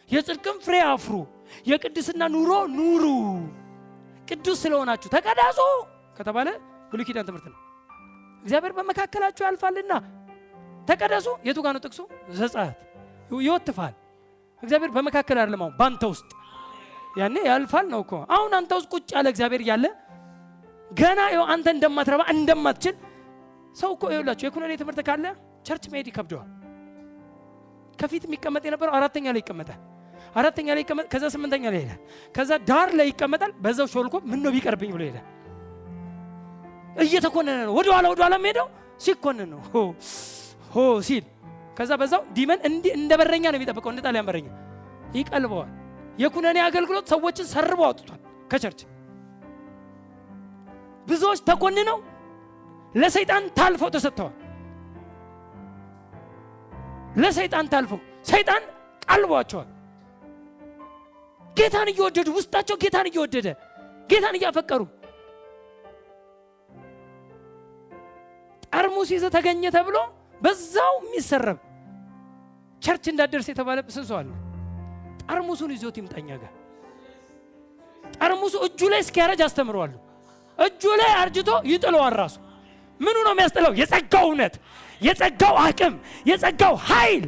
የጽድቅን ፍሬ አፍሩ፣ የቅድስና ኑሮ ኑሩ፣ ቅዱስ ስለሆናችሁ ተቀደሱ ከተባለ ብሉይ ኪዳን ትምህርት ነው። እግዚአብሔር በመካከላችሁ ያልፋልና ተቀደሱ። የቱ ጋር ነው ጥቅሱ? ዘጸአት። ይወትፋል እግዚአብሔር በመካከል አይደለም፣ አሁን ባንተ ውስጥ ያኔ ያልፋል ነው እኮ። አሁን አንተ ውስጥ ቁጭ ያለ እግዚአብሔር እያለ ገና አንተ እንደማትረባ እንደማትችል ሰው እኮ ይኸውላችሁ የኩነኔ ትምህርት ካለ ቸርች መሄድ ይከብደዋል። ከፊት የሚቀመጥ የነበረው አራተኛ ላይ ይቀመጣል፣ አራተኛ ላይ ይቀመጥ፣ ከዛ ስምንተኛ ላይ ይሄዳል፣ ከዛ ዳር ላይ ይቀመጣል። በዛው ሾልኮ ምን ነው ቢቀርብኝ ብሎ ይሄዳል። እየተኮነነ ነው ወደ ኋላ የሚሄደው ሲኮነን ነው ሆ ሲል፣ ከዛ በዛው ዲመን እንደ በረኛ ነው የሚጠብቀው፣ እንደ ጣሊያን በረኛ ይቀልበዋል። የኩነኔ አገልግሎት ሰዎችን ሰርበው አውጥቷል ከቸርች። ብዙዎች ተኮንነው ለሰይጣን ታልፈው ተሰጥተዋል። ለሰይጣን ታልፈው ሰይጣን ቀልቧቸዋል። ጌታን እየወደዱ ውስጣቸው ጌታን እየወደደ ጌታን እያፈቀሩ ጠርሙስ ይዘህ ተገኘ ተብሎ በዛው የሚሰረብ ቸርች እንዳደርስ የተባለ ስንሰው አለ። ጠርሙሱን ይዞት ይምጣኛ ጋር ጠርሙሱ እጁ ላይ እስኪያረጅ አስተምረዋለሁ። እጁ ላይ አርጅቶ ይጥለዋል ራሱ። ምኑ ነው የሚያስጥለው? የጸጋው እውነት፣ የጸጋው አቅም፣ የጸጋው ኃይል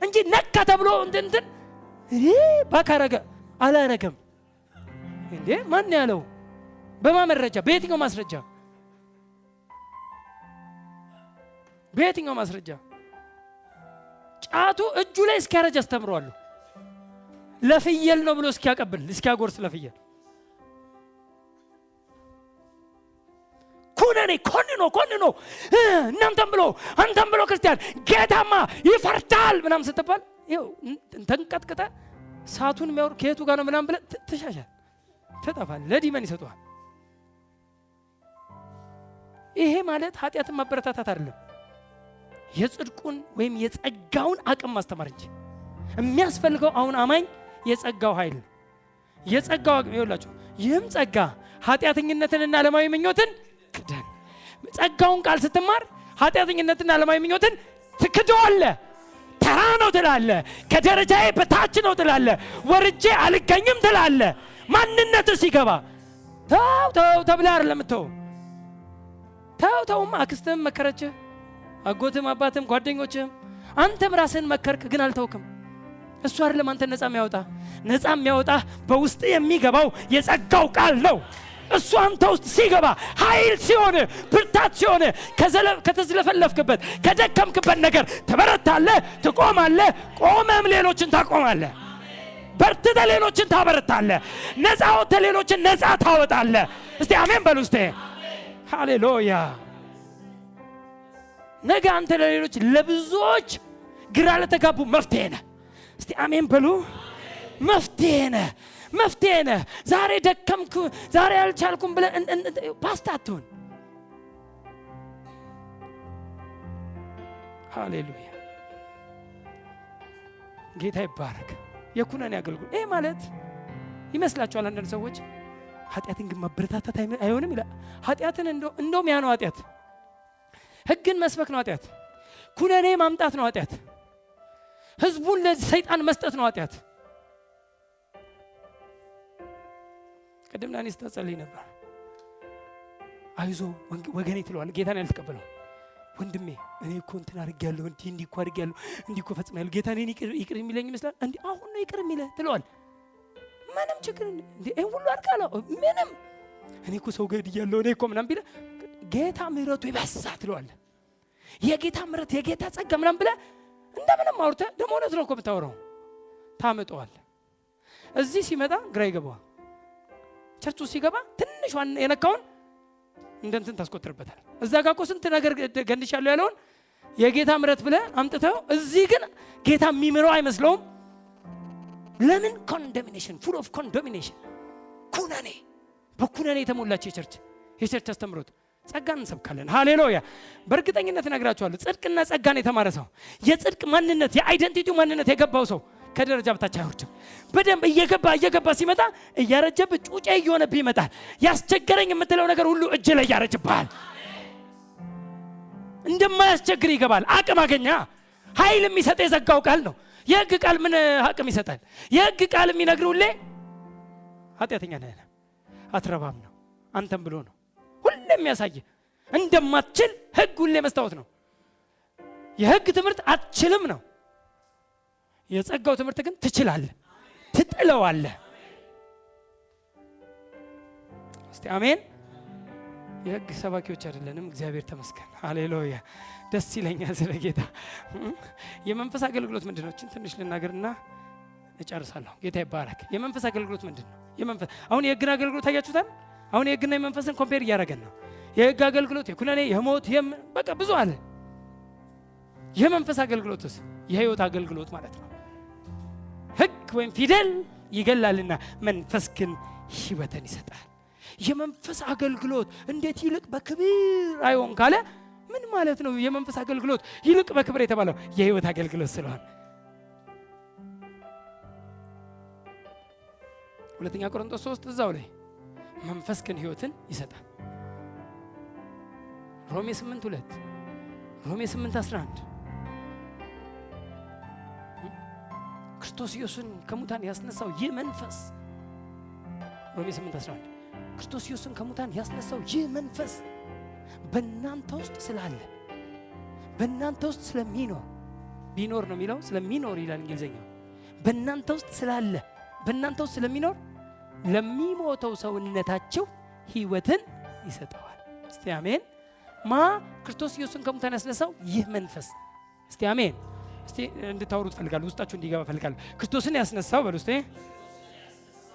እንጂ ነካ ተብሎ እንትን ባካረገ አላረገም እንዴ? ማን ያለው? በማመረጃ በየትኛው ማስረጃ? በየትኛው ማስረጃ? ጫቱ እጁ ላይ እስኪያረጅ አስተምረዋለሁ። ለፍየል ነው ብሎ እስኪያቀብል እስኪያጎርስ ለፍየል ኩነኔ ኮንኖ እናንተም ብሎ አንተም ብሎ ክርስቲያን ጌታማ ይፈርዳል ምናምን ስትባል ይኸው ተንቀጥቅጠ ሳቱን የሚያወር ከየቱ ጋር ነው ምናምን ብለህ ትሻሻል፣ ትጠፋል፣ ለዲመን ይሰጡሃል። ይሄ ማለት ኃጢአትን ማበረታታት አይደለም፣ የጽድቁን ወይም የጸጋውን አቅም ማስተማር እንጂ። የሚያስፈልገው አሁን አማኝ የጸጋው ኃይል ነው። የጸጋው አቅም ይኸውላችሁ፣ ይህም ጸጋ ኃጢአተኝነትንና ዓለማዊ ምኞትን ክደን። ጸጋውን ቃል ስትማር ኃጢአተኝነትና ዓለማዊ ምኞትን ትክደዋለህ። ተራ ነው ትላለህ፣ ከደረጃዬ በታች ነው ትላለህ፣ ወርጄ አልገኝም ትላለህ። ማንነትህ ሲገባ ተው ተብለህ አይደለም ተውማ አክስትህም መከረችህ፣ አጎትም አባትም ጓደኞችህም፣ አንተም ራስህን መከርክ፣ ግን አልተውክም። እሱ አይደለም አንተ ነፃ የሚያወጣ በውስጥ የሚገባው የጸጋው ቃል ነው። እሱ አንተ ውስጥ ሲገባ ኃይል ሲሆን ብርታት ሲሆን ከተዝለፈለፍክበት ከደከምክበት ነገር ትበረታለህ፣ ትቆማለህ። ቆመም ሌሎችን ታቆማለህ፣ በርትተህ ሌሎችን ታበረታለህ፣ ነፃ ወጥተህ ሌሎችን ነፃ ታወጣለህ። እስቲ አሜን በሉ እስቲ። ሃሌሉያ። ነገ አንተ ለሌሎች ለብዙዎች ግራ ለተጋቡ መፍትሄ ነህ። እስቲ አሜን በሉ። መፍትሄ ነህ። ዛሬ ደከምኩ፣ ዛሬ አልቻልኩም ብለህ ፓስታ አትሁን። ሃሌሉያ። ጌታ ይባረክ። የኩነኔ አገልግሎት ይሄ ማለት ይመስላችኋል አንዳንድ ሰዎች ኃጢአትን ግን ማበረታታት አይሆንም ይላል። ኃጢአትን እንደውም ያ ነው ኃጢአት። ህግን መስበክ ነው ኃጢአት። ኩነኔ ማምጣት ነው ኃጢአት። ህዝቡን ለሰይጣን መስጠት ነው ኃጢአት። ቅድም ላኔ ስተጸልይ ነበር። አይዞ ወገኔ ትለዋለህ፣ ጌታን ያልተቀበለው ወንድሜ እኔ እኮ እንትን አድርጌያለሁ፣ እንዲህ እኮ አድርጌያለሁ፣ እንዲህ እኮ ፈጽሜያለሁ፣ ጌታ እኔን ይቅር የሚለኝ ይመስላል። እንዲህ አሁን ነው ይቅር የሚለህ ትለዋለህ። ምንም ችግር እንዴ ይሄን ሁሉ አድርጋለሁ ምንም እኔ እኮ ሰው ገድያለሁ እኔ እኮ ምናምን ቢልህ ጌታ ምህረቱ ይበዛ ትለዋለህ። የጌታ ምህረት የጌታ ጸጋ ምናምን ብለህ እንደምንም አውርተህ ደግሞ እውነት ነው እኮ የምታወራው ታመጣዋለህ። እዚህ ሲመጣ ግራ ይገባዋል። ቸርቹ ሲገባ ትንሿን የነካውን እንደንትን ታስቆጥርበታል። እዛ ጋር እኮ ስንት ነገር ገንድሻለሁ ያለውን የጌታ ምሕረት ብለህ አምጥተው እዚህ ግን ጌታ የሚምረው አይመስለውም። ለምን? ኮንዶሚኔሽን ፉል ኦፍ ኮንዶሚኔሽን ኩነኔ፣ በኩነኔ የተሞላች የቸርች አስተምሮት። ጸጋን እንሰብካለን። ሃሌሉያ። በእርግጠኝነት እነግራችኋለሁ ጽድቅና ጸጋን የተማረ ሰው የጽድቅ ማንነት የአይደንቲቲው ማንነት የገባው ሰው ከደረጃ በታች አይወርድም። በደንብ እየገባ ሲመጣ እያረጀብ ጩጬ እየሆነብህ ይመጣል። ያስቸገረኝ የምትለው ነገር ሁሉ እጅ ላይ ያረጅብሃል። እንደማያስቸግር ይገባል። አቅም አገኛ። ኃይል የሚሰጥ የዘጋው ቃል ነው። የሕግ ቃል ምን አቅም ይሰጣል? የሕግ ቃል የሚነግሩልህ ኃጢአተኛ ነህ፣ አትረባም ነው፣ አንተም ብሎ ነው ሁሌ የሚያሳይ እንደማትችል። ሕግ ሁሌ መስታወት ነው። የሕግ ትምህርት አትችልም ነው። የጸጋው ትምህርት ግን ትችላለህ፣ ትጥለዋለህ። እስቲ አሜን። የሕግ ሰባኪዎች አይደለንም። እግዚአብሔር ተመስገን። ሃሌሉያ። ደስ ይለኛል ስለ ጌታ። የመንፈስ አገልግሎት ምንድነው? ትንሽ ልናገርና እጨርሳለሁ። ጌታ ይባረክ። የመንፈስ አገልግሎት ምንድነው? አሁን የሕግን አገልግሎት ታያችሁታል። አሁን የሕግና የመንፈስን ኮምፔር እያደረገን ነው። የሕግ አገልግሎት የኩነኔ የሞት በቃ ብዙ አለ። የመንፈስ አገልግሎትስ የህይወት አገልግሎት ማለት ነው። ሕግ ወይም ፊደል ይገላልና መንፈስ ግን ሕይወትን ይሰጣል። የመንፈስ አገልግሎት እንዴት ይልቅ በክብር አይሆን ካለ ምን ማለት ነው? የመንፈስ አገልግሎት ይልቅ በክብር የተባለው የህይወት አገልግሎት ስለሆነ ሁለተኛ ቆሮንቶስ 3 እዛው ላይ መንፈስ ግን ሕይወትን ይሰጣል። ሮሜ 8:2 ሮሜ 8:11 ክርስቶስ ኢየሱስን ከሙታን ያስነሳው ይህ መንፈስ ሮሜ 8:11 ክርስቶስ ኢየሱስን ከሙታን ያስነሳው ይህ መንፈስ በእናንተ ውስጥ ስላለ በእናንተ ውስጥ ስለሚኖር ቢኖር ነው የሚለው ስለሚኖር ይላል እንግሊዘኛው። በእናንተ ውስጥ ስላለ በእናንተ ውስጥ ስለሚኖር ለሚሞተው ሰውነታችሁ ሕይወትን ይሰጠዋል። እስቲ አሜን። ክርስቶስ ኢየሱስን ከሙታን ያስነሳው ይህ መንፈስ። እስቲ አሜን። እስቲ እንድታወሩት ፈልጋለሁ፣ ውስጣችሁ እንዲገባ ፈልጋለሁ። ክርስቶስን ያስነሳው በሉ እስቲ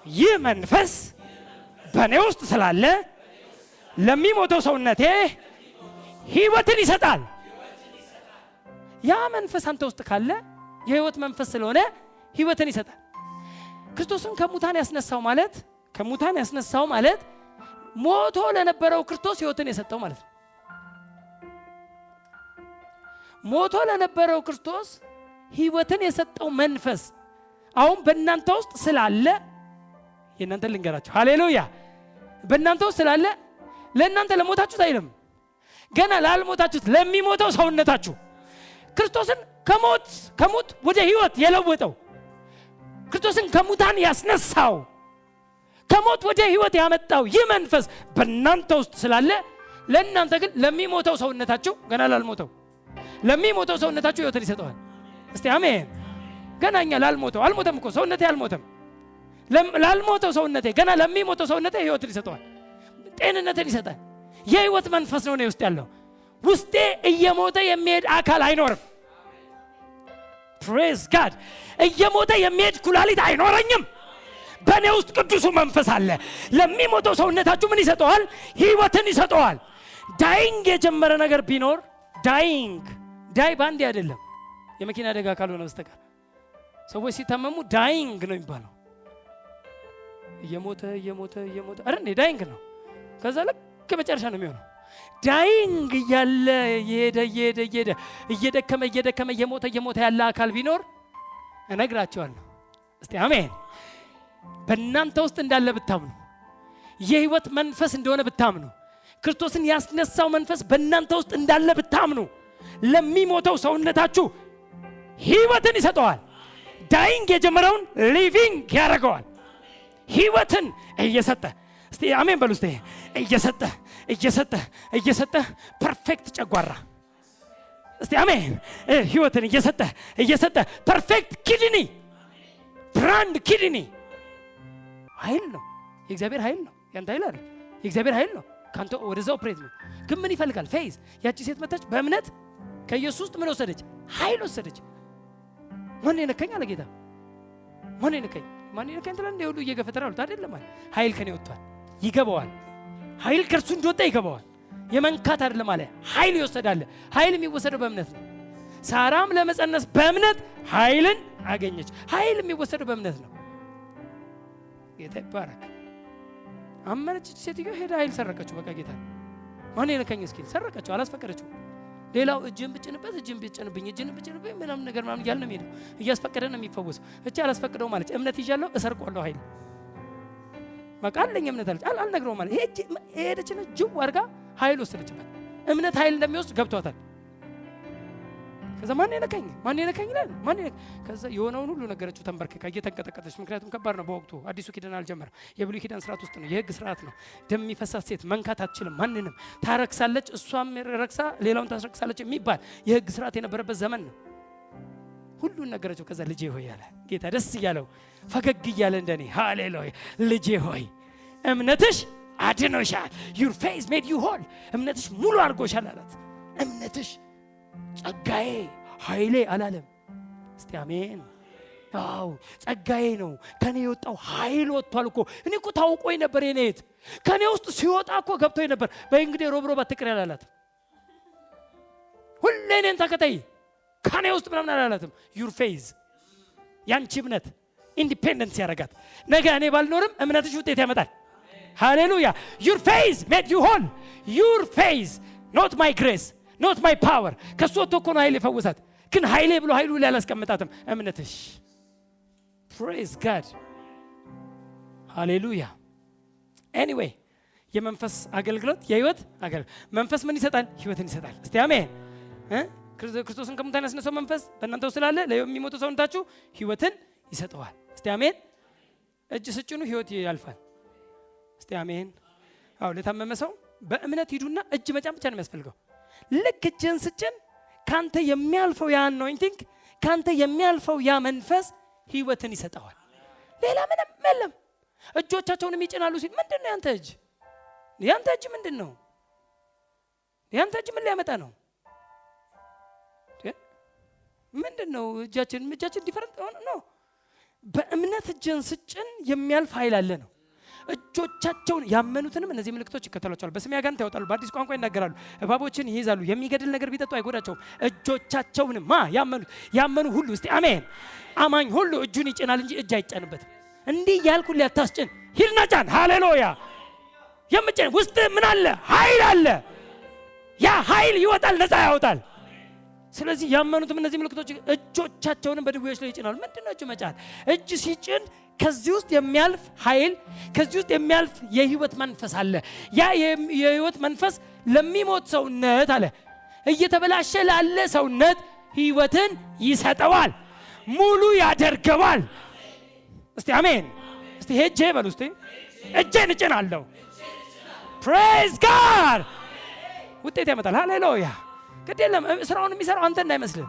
ይህ መንፈስ በእኔ ውስጥ ስላለ ለሚሞተው ሰውነቴ ሕይወትን ይሰጣል። ያ መንፈስ አንተ ውስጥ ካለ የሕይወት መንፈስ ስለሆነ ሕይወትን ይሰጣል። ክርስቶስን ከሙታን ያስነሳው ማለት ሞቶ ለነበረው ክርስቶስ ሕይወትን የሰጠው ማለት ነው። ሞቶ ለነበረው ክርስቶስ ሕይወትን የሰጠው መንፈስ አሁን በእናንተ ውስጥ ስላለ የእናንተን ልንገራችሁ። ሃሌሉያ። በእናንተ ውስጥ ስላለ ለእናንተ ለሞታችሁት አይልም፣ ገና ላልሞታችሁት ለሚሞተው ሰውነታችሁ ክርስቶስን ከሞት ወደ ሕይወት የለወጠው ክርስቶስን ከሙታን ያስነሳው ከሞት ወደ ሕይወት ያመጣው ይህ መንፈስ በእናንተ ውስጥ ስላለ ለእናንተ ግን ለሚሞተው ሰውነታችሁ ገና ላልሞተው ለሚሞተው ሰውነታችሁ ሕይወትን ይሰጠዋል። እስቲ አሜን። ገና እኛ ላልሞተው አልሞተም እኮ ሰውነቴ አልሞተም። ላልሞተው ሰውነቴ ገና ለሚሞተው ሰውነቴ ሕይወትን ይሰጠዋል፣ ጤንነትን ይሰጣል። የሕይወት መንፈስ ነው እኔ ውስጥ ያለው። ውስጤ እየሞተ የሚሄድ አካል አይኖርም። ፕሬዝ ጋድ። እየሞተ የሚሄድ ኩላሊት አይኖረኝም። በእኔ ውስጥ ቅዱሱ መንፈስ አለ። ለሚሞተው ሰውነታችሁ ምን ይሰጠዋል? ሕይወትን ይሰጠዋል። ዳይንግ የጀመረ ነገር ቢኖር ዳይ ባንዴ አይደለም፣ የመኪና አደጋ ካልሆነ በስተቀር ሰዎች ሲታመሙ ዳይንግ ነው የሚባለው። እየሞተ አረ እንዴ ዳይንግ ነው። ከዛ ልክ መጨረሻ ነው የሚሆነው። ዳይንግ እያለ እየሄደ እየደከመ እየሞተ ያለ አካል ቢኖር እነግራቸዋለሁ። እስቲ አሜን። በእናንተ ውስጥ እንዳለ ብታምኑ፣ የሕይወት መንፈስ እንደሆነ ብታምኑ፣ ክርስቶስን ያስነሳው መንፈስ በእናንተ ውስጥ እንዳለ ብታምኑ ለሚሞተው ሰውነታችሁ ሕይወትን ይሰጠዋል። ዳይንግ የጀመረውን ሊቪንግ ያደርገዋል። ሕይወትን እየሰጠ እስቲ አሜን በሉ። እስቲ እየሰጠ ፐርፌክት ጨጓራ። እስቲ አሜን። ሕይወትን እየሰጠ ፐርፌክት ኪድኒ፣ ብራንድ ኪድኒ። ኃይል ነው፣ የእግዚአብሔር ኃይል ነው። ያንተ ኃይል አይደል፣ የእግዚአብሔር ኃይል ነው። ካንተ ወደዛ ኦፕሬት ነው። ግን ምን ይፈልጋል? ፌዝ። ያቺ ሴት መጣች፣ በእምነት ከኢየሱስ ውስጥ ምን ወሰደች? ኃይል ወሰደች። ማን የነካኝ አለ ጌታ። ማን የነካኝ ትላለህ እንደ ሁሉ እየገፈተረ አሉት አይደለም ማለት ኃይል ከኔ ወጥቷል። ይገባዋል። ኃይል ከእርሱ እንደወጣ ይገባዋል። የመንካት አይደለም አለ ኃይል ይወሰዳል። ኃይል የሚወሰደው በእምነት ነው። ሳራም ለመጸነስ በእምነት ኃይልን አገኘች። ኃይል የሚወሰደው በእምነት ነው። ጌታ ይባረክ። አመነች ሴትዮ ሄዳ ኃይል ሰረቀችው። በቃ ጌታ ማን የነካኝ እስኪ ሰረቀችው፣ አላስፈቀደችው። ሌላው እጅን ብጭንበት እጅን ብጭንብኝ ምናምን ነገር ምናምን እያለ ነው የሚሄደው። እያስፈቀደ ነው የሚፈወሰው። እቺ አላስፈቀደው ማለት እምነት ይዣለሁ እሰርቀዋለሁ ኃይል በቃ አለኝ እምነት አለች አልነግረውም ማለት ሄደችና ጅው አድርጋ ኃይል ወሰደችበት። እምነት ኃይል እንደሚወስድ ገብቷታል። ከዛ ማን የነካኝ ይላል። ከዛ የሆነውን ሁሉ ነገረችው ተንበርክካ እየተንቀጠቀጠች። ምክንያቱም ከባድ ነው በወቅቱ አዲሱ ኪዳን አልጀመረም። የብሉይ ኪዳን ስርዓት ውስጥ ነው፣ የህግ ስርዓት ነው። ደም የሚፈሳት ሴት መንካት አትችልም ማንንም። ታረክሳለች፣ እሷም ረክሳ ሌላውን ታስረክሳለች የሚባል የህግ ስርዓት የነበረበት ዘመን ነው። ሁሉን ነገረችው። ከዛ ልጄ ሆይ አለ ጌታ ደስ እያለው ፈገግ እያለ እንደኔ ሃሌሉያ ልጄ ሆይ እምነትሽ አድኖሻል። your faith made you whole እምነትሽ ሙሉ አድርጎሻል አላት። እምነትሽ ጸጋዬ ኃይሌ አላለም። እስቲ አሜን። አው ጸጋዬ ነው ከኔ የወጣው ኃይል ወጥቷል እኮ። እኔ እኮ ታውቆኝ ነበር የኔት ከኔ ውስጥ ሲወጣ እኮ ገብቶኝ ነበር። በእንግዲህ ሮብሮብ አትቅር ያላላት ሁሌ እኔን ተከታይ ከኔ ውስጥ ምናምን አላላትም። your faith ያንቺ እምነት ኢንዲፔንደንስ ያረጋት። ነገ እኔ ባልኖርም እምነትሽ ውጤት ያመጣል። ሃሌሉያ your faith made you whole your faith not my grace not my power ከሱ ወጥቶ እኮ ነው ኃይል የፈወሳት። ግን ኃይሌ ብሎ ኃይሉ ላይ አላስቀምጣትም። እምነትሽ praise God ሃሌሉያ anyway የመንፈስ አገልግሎት የህይወት አገልግሎት መንፈስ ምን ይሰጣል? ህይወትን ይሰጣል። እስቲ አሜን። ክርስቶስን ከሙታን ያስነሳው መንፈስ በእናንተ ውስጥ ስላለ ለሚሞቱ ሰውነታችሁ ህይወትን ይሰጠዋል። እስቲ አሜን። እጅ ስጭኑ ህይወት ያልፋል። እስቲ አሜን። አው ለታመመ ሰው በእምነት ሂዱና እጅ መጫን ብቻ ነው የሚያስፈልገው። ልክ እጅን ስጭን ካንተ የሚያልፈው ያ አኖይንቲንግ ካንተ የሚያልፈው ያ መንፈስ ህይወትን ይሰጠዋል። ሌላ ምንም የለም። እጆቻቸውንም ይጭናሉ ሲል ምንድነው ያንተ እጅ? ያንተ እጅ ምንድነው? ያንተ እጅ ምን ሊያመጣ ነው? ምንድነው? እጃችን ዲፈረንት ነው። በእምነት እጅን ስጭን የሚያልፍ ኃይል አለ ነው። እጆቻቸውን ያመኑትንም እነዚህ ምልክቶች ይከተሏቸዋል። በስሜ አጋንንት ያወጣሉ፣ በአዲስ ቋንቋ ይናገራሉ፣ እባቦችን ይይዛሉ፣ የሚገድል ነገር ቢጠጡ አይጎዳቸውም። እጆቻቸውን ያመኑ ሁሉ እስቲ አሜን። አማኝ ሁሉ እጁን ይጭናል እንጂ እጅ አይጫንበትም። እንዲህ ያልኩ ሊያታስጭን ሂድና ጫን። ሃሌሉያ። የምጭን ውስጥ ምን አለ? ኃይል አለ። ያ ኃይል ይወጣል፣ ነፃ ያወጣል። ስለዚህ ያመኑትም እነዚህ ምልክቶች እጆቻቸውን በድዌዎች ላይ ይጭናሉ። ምንድነው እጅ መጫን? እጅ ሲጭን ከዚህ ውስጥ የሚያልፍ ኃይል ከዚህ ውስጥ የሚያልፍ የህይወት መንፈስ አለ። ያ የህይወት መንፈስ ለሚሞት ሰውነት አለ እየተበላሸ ላለ ሰውነት ህይወትን ይሰጠዋል፣ ሙሉ ያደርገዋል። እስቲ አሜን። እስቲ ሄጄ በሉ እስቲ እጄን እጭናለሁ። ፕሬዝ ጋድ ውጤት ያመጣል። ሃሌሉያ። ግዴለም ስራውን የሚሰራው አንተ እንዳይመስልህ።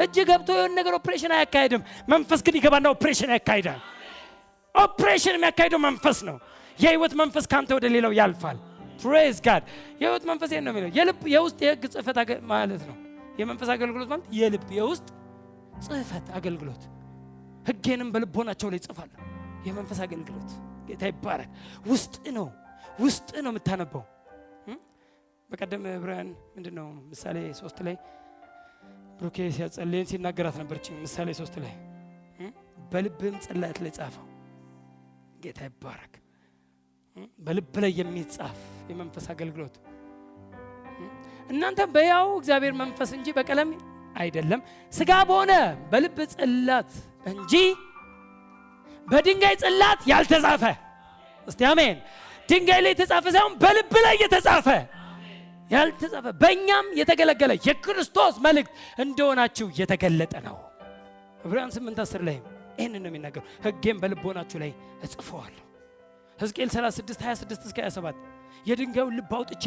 እጅ ገብቶ የሆነ ነገር ኦፕሬሽን አያካሄድም። መንፈስ ግን ይገባና ኦፕሬሽን ያካሂዳል። ኦፕሬሽን የሚያካሂደው መንፈስ ነው። የህይወት መንፈስ ካንተ ወደ ሌላው ያልፋል። ፕሬዝ ጋድ። የህይወት መንፈስ ነው የሚለው የልብ የውስጥ የህግ ጽሕፈት ማለት ነው። የመንፈስ አገልግሎት ማለት የልብ የውስጥ ጽሕፈት አገልግሎት። ህጌንም በልቦናቸው ላይ ጽፋለሁ። የመንፈስ አገልግሎት ጌታ ይባረክ። ውስጥ ነው የምታነበው። በቀደም ዕብራውያን ምንድነው ምሳሌ 3 ላይ ብሩኬ ሲያጸልየን ሲናገራት ነበርች። ምሳሌ 3 ላይ በልብም ጽላት ላይ ጻፈው። ጌታ ይባረክ። በልብ ላይ የሚጻፍ የመንፈስ አገልግሎት እናንተ በያው እግዚአብሔር መንፈስ እንጂ በቀለም አይደለም፣ ስጋ በሆነ በልብ ጽላት እንጂ በድንጋይ ጽላት ያልተጻፈ። እስቲ አሜን። ድንጋይ ላይ የተጻፈ ሳይሆን በልብ ላይ የተጻፈ ያልተጻፈ በእኛም የተገለገለ የክርስቶስ መልእክት እንደሆናችሁ የተገለጠ ነው። ዕብራውያን 8:10 ላይ ይህንን ነው የሚናገረው። ሕጌም በልቦናችሁ ላይ እጽፈዋለሁ። ሕዝቅኤል 36:26-27 የድንጋዩን ልብ አውጥቼ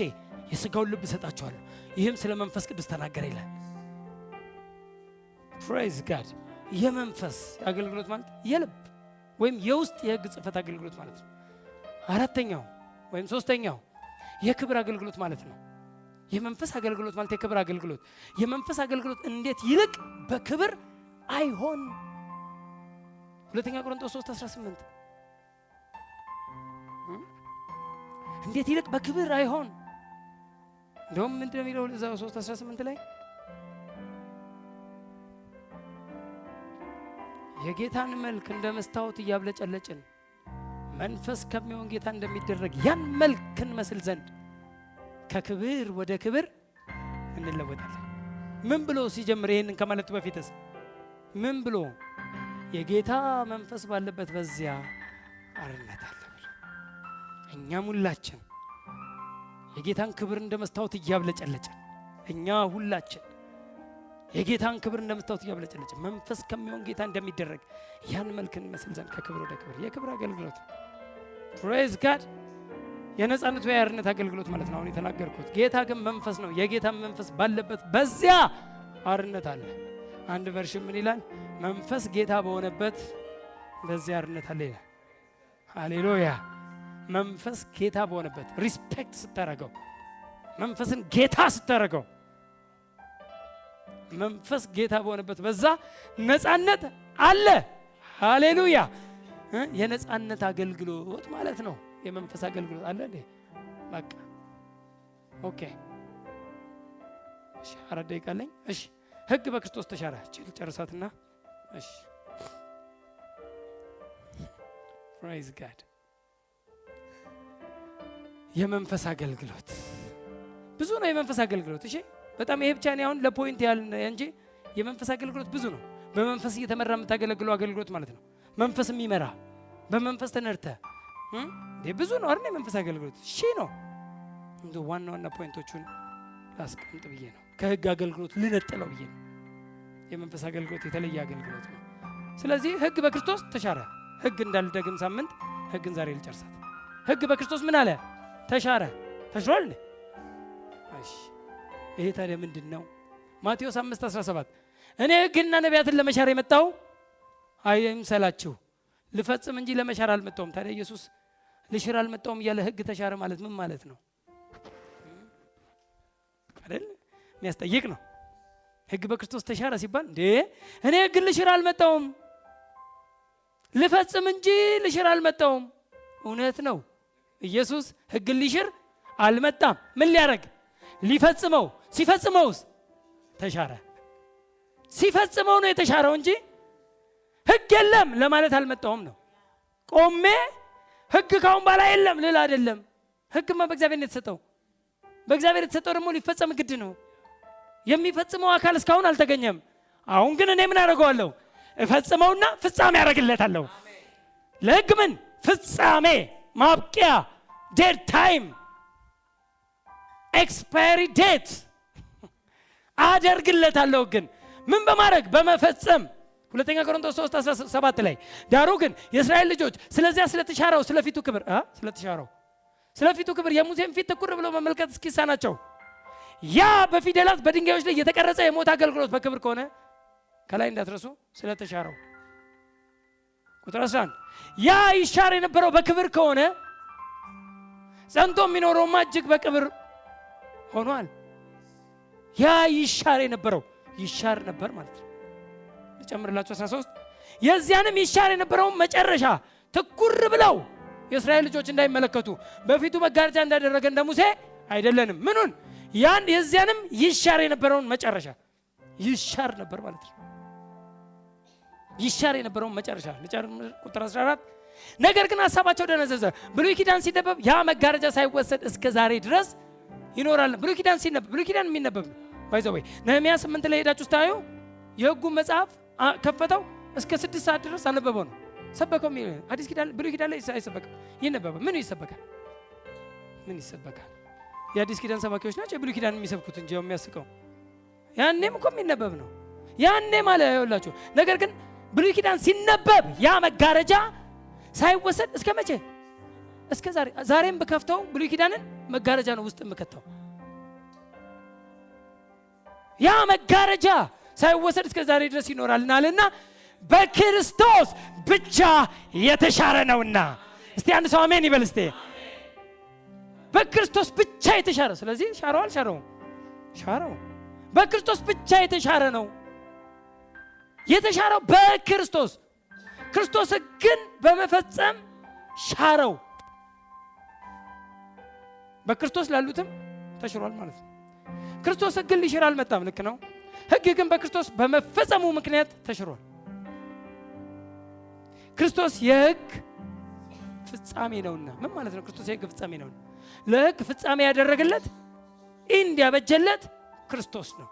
የሥጋውን ልብ እሰጣችኋለሁ፣ ይህም ስለ መንፈስ ቅዱስ ተናገረ ይላል። ፕሬዝ ጋድ። የመንፈስ አገልግሎት ማለት የልብ ወይም የውስጥ የሕግ ጽሕፈት አገልግሎት ማለት ነው። አራተኛው ወይም ሶስተኛው የክብር አገልግሎት ማለት ነው። የመንፈስ አገልግሎት ማለት የክብር አገልግሎት። የመንፈስ አገልግሎት እንዴት ይልቅ በክብር አይሆን ሁለተኛ ቆሮንቶስ 3:18 እንዴት ይልቅ በክብር አይሆን? እንደውም ምንድነው የሚለው እዛው 3:18 ላይ የጌታን መልክ እንደ መስታወት እያብለጨለጭን መንፈስ ከሚሆን ጌታ እንደሚደረግ ያን መልክ እንመስል ዘንድ ከክብር ወደ ክብር እንለወጣለን። ምን ብሎ ሲጀምር ይሄንን ከማለቱ በፊትስ ምን ብሎ? የጌታ መንፈስ ባለበት በዚያ አርነት አለ ብሎ። እኛም ሁላችን የጌታን ክብር እንደ መስታወት እያብለጨለጭን እኛ ሁላችን የጌታን ክብር እንደ መስታወት እያብለጨለጭን መንፈስ ከሚሆን ጌታ እንደሚደረግ ያን መልክ እንመስል ዘንድ ከክብር ወደ ክብር። የክብር አገልግሎት ፕሬዝ ጋድ የነጻነት ወይ አርነት አገልግሎት ማለት ነው አሁን የተናገርኩት። ጌታ ግን መንፈስ ነው። የጌታ መንፈስ ባለበት በዚያ አርነት አለ። አንድ ቨርሽን ምን ይላል? መንፈስ ጌታ በሆነበት በዚያ አርነት አለ ይላል። ሃሌሉያ። መንፈስ ጌታ በሆነበት ሪስፔክት ስታረገው፣ መንፈስን ጌታ ስታረገው፣ መንፈስ ጌታ በሆነበት በዛ ነጻነት አለ። ሃሌሉያ። የነጻነት አገልግሎት ማለት ነው። የመንፈስ አገልግሎት አለ እንዴ? በቃ ኦኬ። እሺ 4 ደቂቃ አለኝ። እሺ ሕግ በክርስቶስ ተሻረ። ጨርሳትና እሺ ፕሬዝ ጋድ። የመንፈስ አገልግሎት ብዙ ነው። የመንፈስ አገልግሎት እሺ፣ በጣም ይሄ ብቻ ነው አሁን ለፖይንት ያህል እንጂ የመንፈስ አገልግሎት ብዙ ነው። በመንፈስ እየተመራ የምታገለግለው አገልግሎት ማለት ነው። መንፈስ የሚመራ በመንፈስ ተነርተ ብዙ ነው አይደል? የመንፈስ አገልግሎት እሺ ነው። እንደ ዋና ዋና ፖይንቶቹን ላስቀምጥ ብዬ ነው። ከሕግ አገልግሎት ልነጥለው ብዬ ነው። የመንፈስ አገልግሎት የተለየ አገልግሎት ነው። ስለዚህ ሕግ በክርስቶስ ተሻረ። ሕግ እንዳልደግም ሳምንት ሕግን ዛሬ ልጨርሳት። ሕግ በክርስቶስ ምን አለ? ተሻረ። ተሽሯል። እሺ ይሄ ታዲያ ምንድነው? ማቴዎስ 5:17 እኔ ሕግና ነቢያትን ለመሻር የመጣው አይምሰላችሁ፣ ልፈጽም እንጂ ለመሻር አልመጣሁም። ታዲያ ኢየሱስ ልሽር አልመጣሁም እያለ ሕግ ተሻረ ማለት ምን ማለት ነው? አይደል? የሚያስጠይቅ ነው። ሕግ በክርስቶስ ተሻረ ሲባል እንዴ እኔ ሕግን ልሽር አልመጣሁም፣ ልፈጽም እንጂ ልሽር አልመጣሁም። እውነት ነው። ኢየሱስ ሕግን ሊሽር አልመጣም። ምን ሊያደርግ? ሊፈጽመው። ሲፈጽመውስ ተሻረ። ሲፈጽመው ነው የተሻረው እንጂ ሕግ የለም ለማለት አልመጣሁም ነው። ቆሜ ሕግ ካሁን በኋላ የለም ልል አይደለም። ሕግማ በእግዚአብሔር ነው የተሰጠው። በእግዚአብሔር የተሰጠው ደግሞ ሊፈጸም ግድ ነው። የሚፈጽመው አካል እስካሁን አልተገኘም። አሁን ግን እኔ ምን አደርገዋለሁ? እፈጽመውና ፍጻሜ ያደርግለታለሁ። ለሕግ ምን ፍጻሜ፣ ማብቂያ፣ ዴድ ታይም፣ ኤክስፓየሪ ዴት አደርግለታለሁ። ግን ምን በማድረግ? በመፈጸም። ሁለተኛ ቆሮንቶስ 3:17 ላይ ዳሩ ግን የእስራኤል ልጆች ስለዚያ ስለተሻረው ስለፊቱ ክብር የሙሴን ፊት ትኩር ብለው መመልከት እስኪሳናቸው ያ በፊደላት በድንጋዮች ላይ የተቀረጸ የሞት አገልግሎት በክብር ከሆነ ከላይ እንዳትረሱ ስለተሻረው። ቁጥር 11 ያ ይሻር የነበረው በክብር ከሆነ ጸንቶ የሚኖረውማ እጅግ በክብር ሆኗል። ያ ይሻር የነበረው ይሻር ነበር ማለት ነው። ልጨምርላችሁ 13 የዚያንም ይሻር የነበረውን መጨረሻ ትኩር ብለው የእስራኤል ልጆች እንዳይመለከቱ በፊቱ መጋረጃ እንዳደረገ እንደ ሙሴ አይደለንም። ምኑን? ያን የዚያንም ይሻር የነበረውን መጨረሻ ይሻር ነበር ማለት ነው። ይሻር የነበረውን መጨረሻ ልጨምር። ቁጥር 14 ነገር ግን ሐሳባቸው ደነዘዘ። ብሉይ ኪዳን ሲነበብ ያ መጋረጃ ሳይወሰድ እስከ ዛሬ ድረስ ይኖራል። ብሉይ ኪዳን ሲነበብ ብሉይ ኪዳን የሚነበብ ነው። ባይዘው ነህምያ 8 ላይ ሄዳችሁ ስታዩ የሕጉን መጽሐፍ ከፈተው እስከ 6 ሰዓት ድረስ አነበበው ነው ሰበከው። አዲስ ኪዳን ብሉይ ኪዳን ላይ አይሰበክም፣ ይነበባል። ምን ይሰበካል? ምን ይሰበካል? የአዲስ ኪዳን ሰባኪዎች ናቸው የብሉይ ኪዳን የሚሰብኩት እንጂ የሚያስቀው ያኔም እኮ የሚነበብ ነው። ያኔ ማለት ይኸውላችሁ። ነገር ግን ብሉይ ኪዳን ሲነበብ ያ መጋረጃ ሳይወሰድ እስከ መቼ? እስከ ዛሬ። ዛሬም በከፍተው ብሉይ ኪዳንን መጋረጃ ነው ውስጥ የምከተው። ያ መጋረጃ ሳይወሰድ እስከ ዛሬ ድረስ ይኖራልናልና በክርስቶስ ብቻ የተሻረ ነውና። እስቲ አንድ ሰው አሜን ይበል እስቲ። በክርስቶስ ብቻ የተሻረ። ስለዚህ ሻረው አልሻረውም? ሻረው። በክርስቶስ ብቻ የተሻረ ነው። የተሻረው በክርስቶስ። ክርስቶስ ሕግን በመፈጸም ሻረው። በክርስቶስ ላሉትም ተሽሯል ማለት ነው። ክርስቶስ ሕግን ሊሽር አልመጣም። ልክ ነው። ሕግ ግን በክርስቶስ በመፈጸሙ ምክንያት ተሽሯል። ክርስቶስ የሕግ ፍጻሜ ነውና። ምን ማለት ነው? ክርስቶስ የሕግ ፍጻሜ ነውና ለሕግ ፍጻሜ ያደረገለት እንዲያበጀለት ክርስቶስ ነው።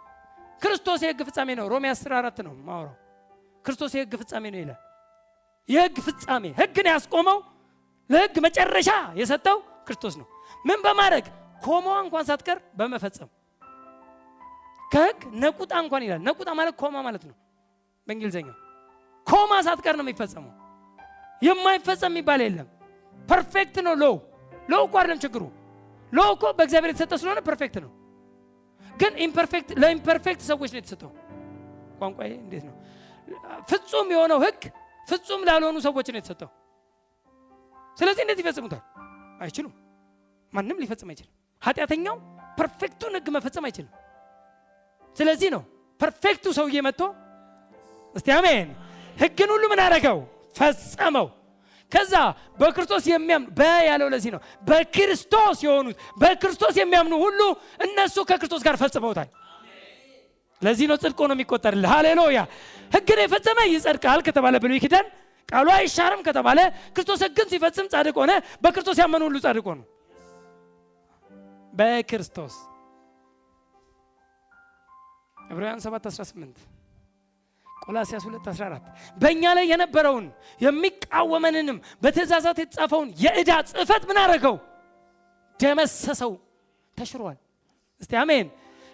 ክርስቶስ የሕግ ፍጻሜ ነው። ሮሜ 14 ነው ማወራው። ክርስቶስ የሕግ ፍጻሜ ነው ይላል። የሕግ ፍጻሜ ሕግን ያስቆመው ለሕግ መጨረሻ የሰጠው ክርስቶስ ነው። ምን በማድረግ ኮማዋ እንኳን ሳትቀር በመፈጸም ከሕግ ነቁጣ እንኳን ይላል። ነቁጣ ማለት ኮማ ማለት ነው በእንግሊዘኛው። ኮማ ሳትቀር ነው የሚፈጸመው። የማይፈጸም የሚባል የለም። ፐርፌክት ነው። ሎው እኮ አይደለም ችግሩ። ሎው እኮ በእግዚአብሔር የተሰጠ ስለሆነ ፐርፌክት ነው። ግን ኢምፐርፌክት ለኢምፐርፌክት ሰዎች ነው የተሰጠው። ቋንቋዬ እንዴት ነው? ፍጹም የሆነው ሕግ ፍጹም ላልሆኑ ሰዎች ነው የተሰጠው። ስለዚህ እንዴት ይፈጽሙታል? አይችሉም። ማንም ሊፈጽም አይችልም። ኃጢአተኛው ፐርፌክቱን ሕግ መፈጸም አይችልም። ስለዚህ ነው ፐርፌክቱ ሰውዬ መጥቶ እስቲ አሜን ሕግን ሁሉ ምን አደረገው? ፈጸመው። ከዛ በክርስቶስ የሚያምኑ ያለው ለዚህ ነው በክርስቶስ የሆኑት በክርስቶስ የሚያምኑ ሁሉ እነሱ ከክርስቶስ ጋር ፈጽመውታል። ለዚህ ነው ጽድቅ ሆኖ የሚቆጠርልህ። ሃሌሉያ። ሕግን የፈጸመ ይጸድቃል ከተባለ ብሉይ ኪዳን ቃሉ አይሻርም ከተባለ ክርስቶስ ሕግን ሲፈጽም ጻድቅ ሆነ። በክርስቶስ ያመኑ ሁሉ ጻድቅ ሆኑ። በክርስቶስ ዕብራውያን 7:18 ቆላስያስ 2:14 በእኛ ላይ የነበረውን የሚቃወመንንም በትእዛዛት የተጻፈውን የዕዳ ጽሕፈት ምን አደረገው? ደመሰሰው። ተሽሯል። እስቲ አሜን።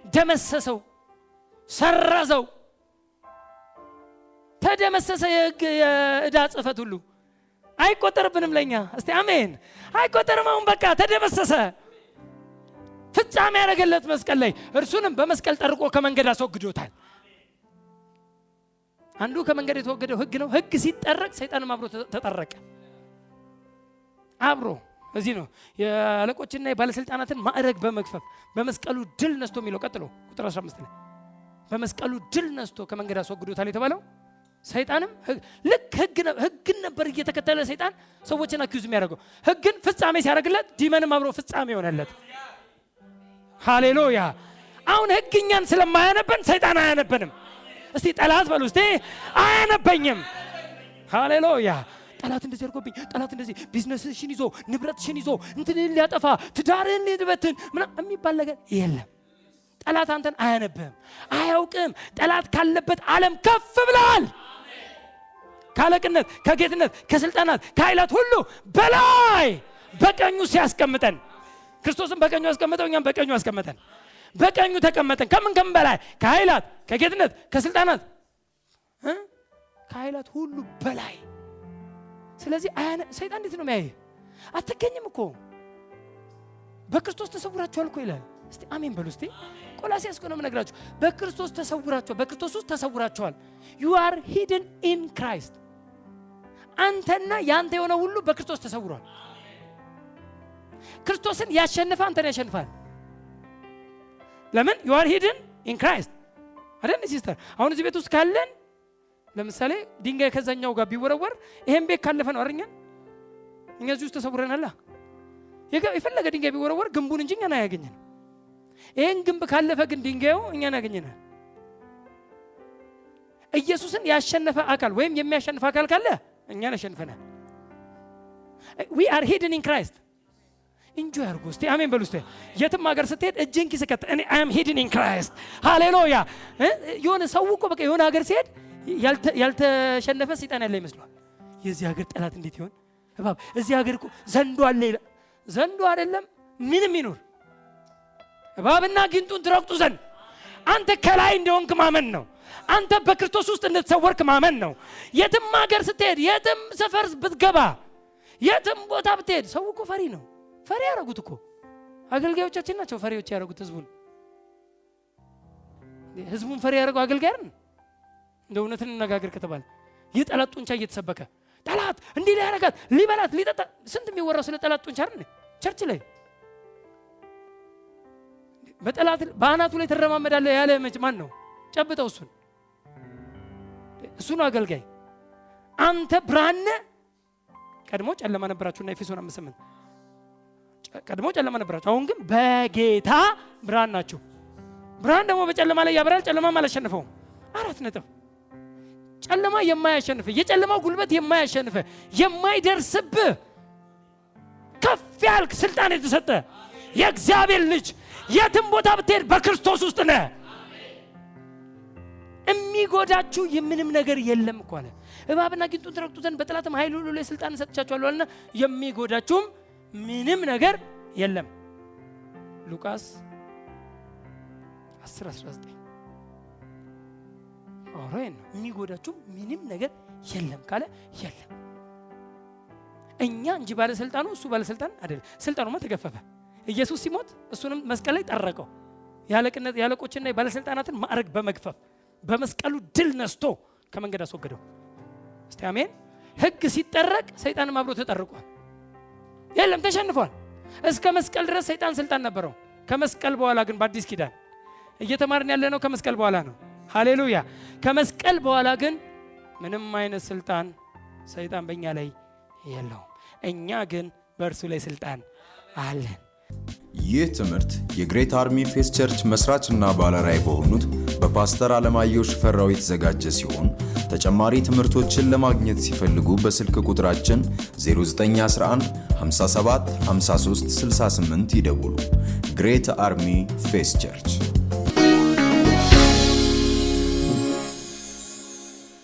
ደመሰሰው፣ ሰረዘው፣ ተደመሰሰ። የዕዳ ጽሕፈት ሁሉ አይቆጠርብንም ለኛ። እስቲ አሜን። አይቆጠርም። አሁን በቃ ተደመሰሰ። ፍጻሜ ያደረገለት መስቀል ላይ እርሱንም በመስቀል ጠርቆ ከመንገድ አስወግዶታል። አንዱ ከመንገድ የተወገደው ሕግ ነው። ሕግ ሲጠረቅ ሰይጣንም አብሮ ተጠረቀ። አብሮ እዚህ ነው የአለቆችና የባለስልጣናትን ማዕረግ በመግፈፍ በመስቀሉ ድል ነስቶ የሚለው ቀጥሎ ቁጥር 15 ላይ በመስቀሉ ድል ነስቶ ከመንገድ አስወግዶታል የተባለው ሰይጣንም ልክ ሕግን ነበር እየተከተለ ሰይጣን ሰዎችን አኪዩዝ የሚያደርገው። ሕግን ፍጻሜ ሲያደርግለት ዲመንም አብሮ ፍጻሜ ሆነለት። ሃሌሉያ። አሁን ሕግ እኛን ስለማያነበን ሰይጣን አያነበንም። እስቲ ጠላት በሉ እስቲ አያነበኝም። ሃሌሉያ። ጠላት እንደዚህ አድርጎብኝ፣ ጠላት እንደዚህ ቢዝነስሽን ይዞ ንብረትሽን ይዞ እንትን ሊያጠፋ ትዳርህን ሊበትን ምናምን የሚባል ነገር የለም። ጠላት አንተን አያነብህም፣ አያውቅም። ጠላት ካለበት ዓለም ከፍ ብለዋል። ካለቅነት፣ ከጌትነት፣ ከስልጣናት፣ ከኃይላት ሁሉ በላይ በቀኙ ሲያስቀምጠን ክርስቶስን በቀኙ ያስቀመጠው እኛም በቀኙ ያስቀመጠን። በቀኙ ተቀመጠን። ከምን በላይ? ከኃይላት፣ ከጌትነት፣ ከስልጣናት፣ ከኃይላት ሁሉ በላይ። ስለዚህ ሰይጣን እንዴት ነው የሚያይ? አትገኝም እኮ በክርስቶስ ተሰውራችኋል እኮ ይላል። እስቲ አሜን በሉ እስቲ። ቆላስይስ እኮ ነው የምነግራችሁ። በክርስቶስ ተሰውራችኋል፣ በክርስቶስ ውስጥ ተሰውራችኋል። you are hidden in Christ። አንተና ያንተ የሆነ ሁሉ በክርስቶስ ተሰውሯል። ክርስቶስን ያሸንፈ አንተን ያሸንፋል። ለምን? you are hidden in Christ አይደል ሲስተር? አሁን እዚህ ቤት ውስጥ ካለን ለምሳሌ ድንጋይ ከዛኛው ጋር ቢወረወር ይሄን ቤት ካለፈ ነው አረኛ እኛ እዚህ ውስጥ ተሰውረናል። የፈለገ ድንጋይ ቢወረወር ግንቡን እንጂ እኛን አያገኘንም። ይሄን ግንብ ካለፈ ግን ድንጋዩ እኛን ያገኘናል። ኢየሱስን ያሸነፈ አካል ወይም የሚያሸንፍ አካል ካለ እኛን ያሸንፈናል። we are hidden in Christ። እንጆይ አድርጉ እስቲ አሜን በሉ እስቲ። የትም ሀገር ስትሄድ እጅን ኪስ ከተ እኔ I am hidden in Christ። ሃሌሉያ። የሆነ ሰው እኮ በቃ የሆነ ሀገር ሲሄድ ያልተሸነፈ ሰይጣን ያለ ይመስላል። የዚህ ሀገር ጠላት እንዴት ይሆን? እባብ እዚህ ሀገር እኮ ዘንዶ አለ ይላል። ዘንዶ አይደለም ምንም ይኖር እባብና ጊንጡን ትረግጡ ዘንድ አንተ ከላይ እንደሆንክ ማመን ነው። አንተ በክርስቶስ ውስጥ እንደተሰወርክ ማመን ነው። የትም ሀገር ስትሄድ፣ የትም ሰፈር ብትገባ፣ የትም ቦታ ብትሄድ ሰው እኮ ፈሪ ነው። ፈሪ ያደረጉት እኮ አገልጋዮቻችን ናቸው። ፈሪዎች ያደረጉት ህዝቡን ፈሪ ያደረገው አገልጋይ አይደል? እንደ እውነትን እንነጋገር ከተባለ የጠላት ጡንቻ እየተሰበከ ጠላት እንዲህ ሊያረጋት ሊበላት ሊጠጣ ስንት የሚወራው ስለ ጠላት ጡንቻ አይደል? ቸርች ላይ በጠላት በአናቱ ላይ ተረማመዳለህ ያለ ማን ነው? ጨብጠው እሱ ነው አገልጋይ። አንተ ብርሃን ቀድሞ ጨለማ ነበራችሁና ኤፌሶን 5:8 ቀድሞ ጨለማ ነበራችሁ አሁን ግን በጌታ ብርሃን ናችሁ። ብርሃን ደግሞ በጨለማ ላይ ያበራል ጨለማም አላሸነፈውም። 4 ነጥብ። ጨለማ የማያሸንፍ የጨለማው ጉልበት የማያሸንፍ የማይደርስብህ ከፍ ያልክ ስልጣን የተሰጠ የእግዚአብሔር ልጅ የትም ቦታ ብትሄድ በክርስቶስ ውስጥ ነህ። የሚጎዳችሁ የምንም ነገር የለም እኮ አለ። እባብና ጊንጡን ትረግጡ ዘንድ በጠላትም ኃይል ሁሉ ላይ ስልጣን ሰጥቻችኋለሁ አለና የሚጎዳችሁም ምንም ነገር የለም። ሉቃስ 10:19 አሬን የሚጎዳችሁ ምንም ነገር የለም ካለ የለም። እኛ እንጂ ባለስልጣኑ እሱ ባለስልጣን አይደለም። ስልጣኑማ ተገፈፈ። ኢየሱስ ሲሞት እሱንም መስቀል ላይ ጠረቀው። ያለቅነት ያለቆችና የባለስልጣናትን ማዕረግ በመግፈፍ በመስቀሉ ድል ነስቶ ከመንገድ አስወገደው። እስቲ አሜን። ሕግ ሲጠረቅ ሰይጣንም አብሮ ተጠርቋል። የለም ተሸንፏል። እስከ መስቀል ድረስ ሰይጣን ስልጣን ነበረው። ከመስቀል በኋላ ግን በአዲስ ኪዳን እየተማርን ያለነው ከመስቀል በኋላ ነው። ሃሌሉያ። ከመስቀል በኋላ ግን ምንም አይነት ስልጣን ሰይጣን በእኛ ላይ የለውም። እኛ ግን በእርሱ ላይ ስልጣን አለን። ይህ ትምህርት የግሬት አርሚ ፌስ ቸርች መስራችና ባለራዕይ በሆኑት በፓስተር አለማየሁ ሽፈራው የተዘጋጀ ሲሆን ተጨማሪ ትምህርቶችን ለማግኘት ሲፈልጉ በስልክ ቁጥራችን 0911 57 53 68 ይደውሉ። ግሬት አርሚ ፌስ ቸርች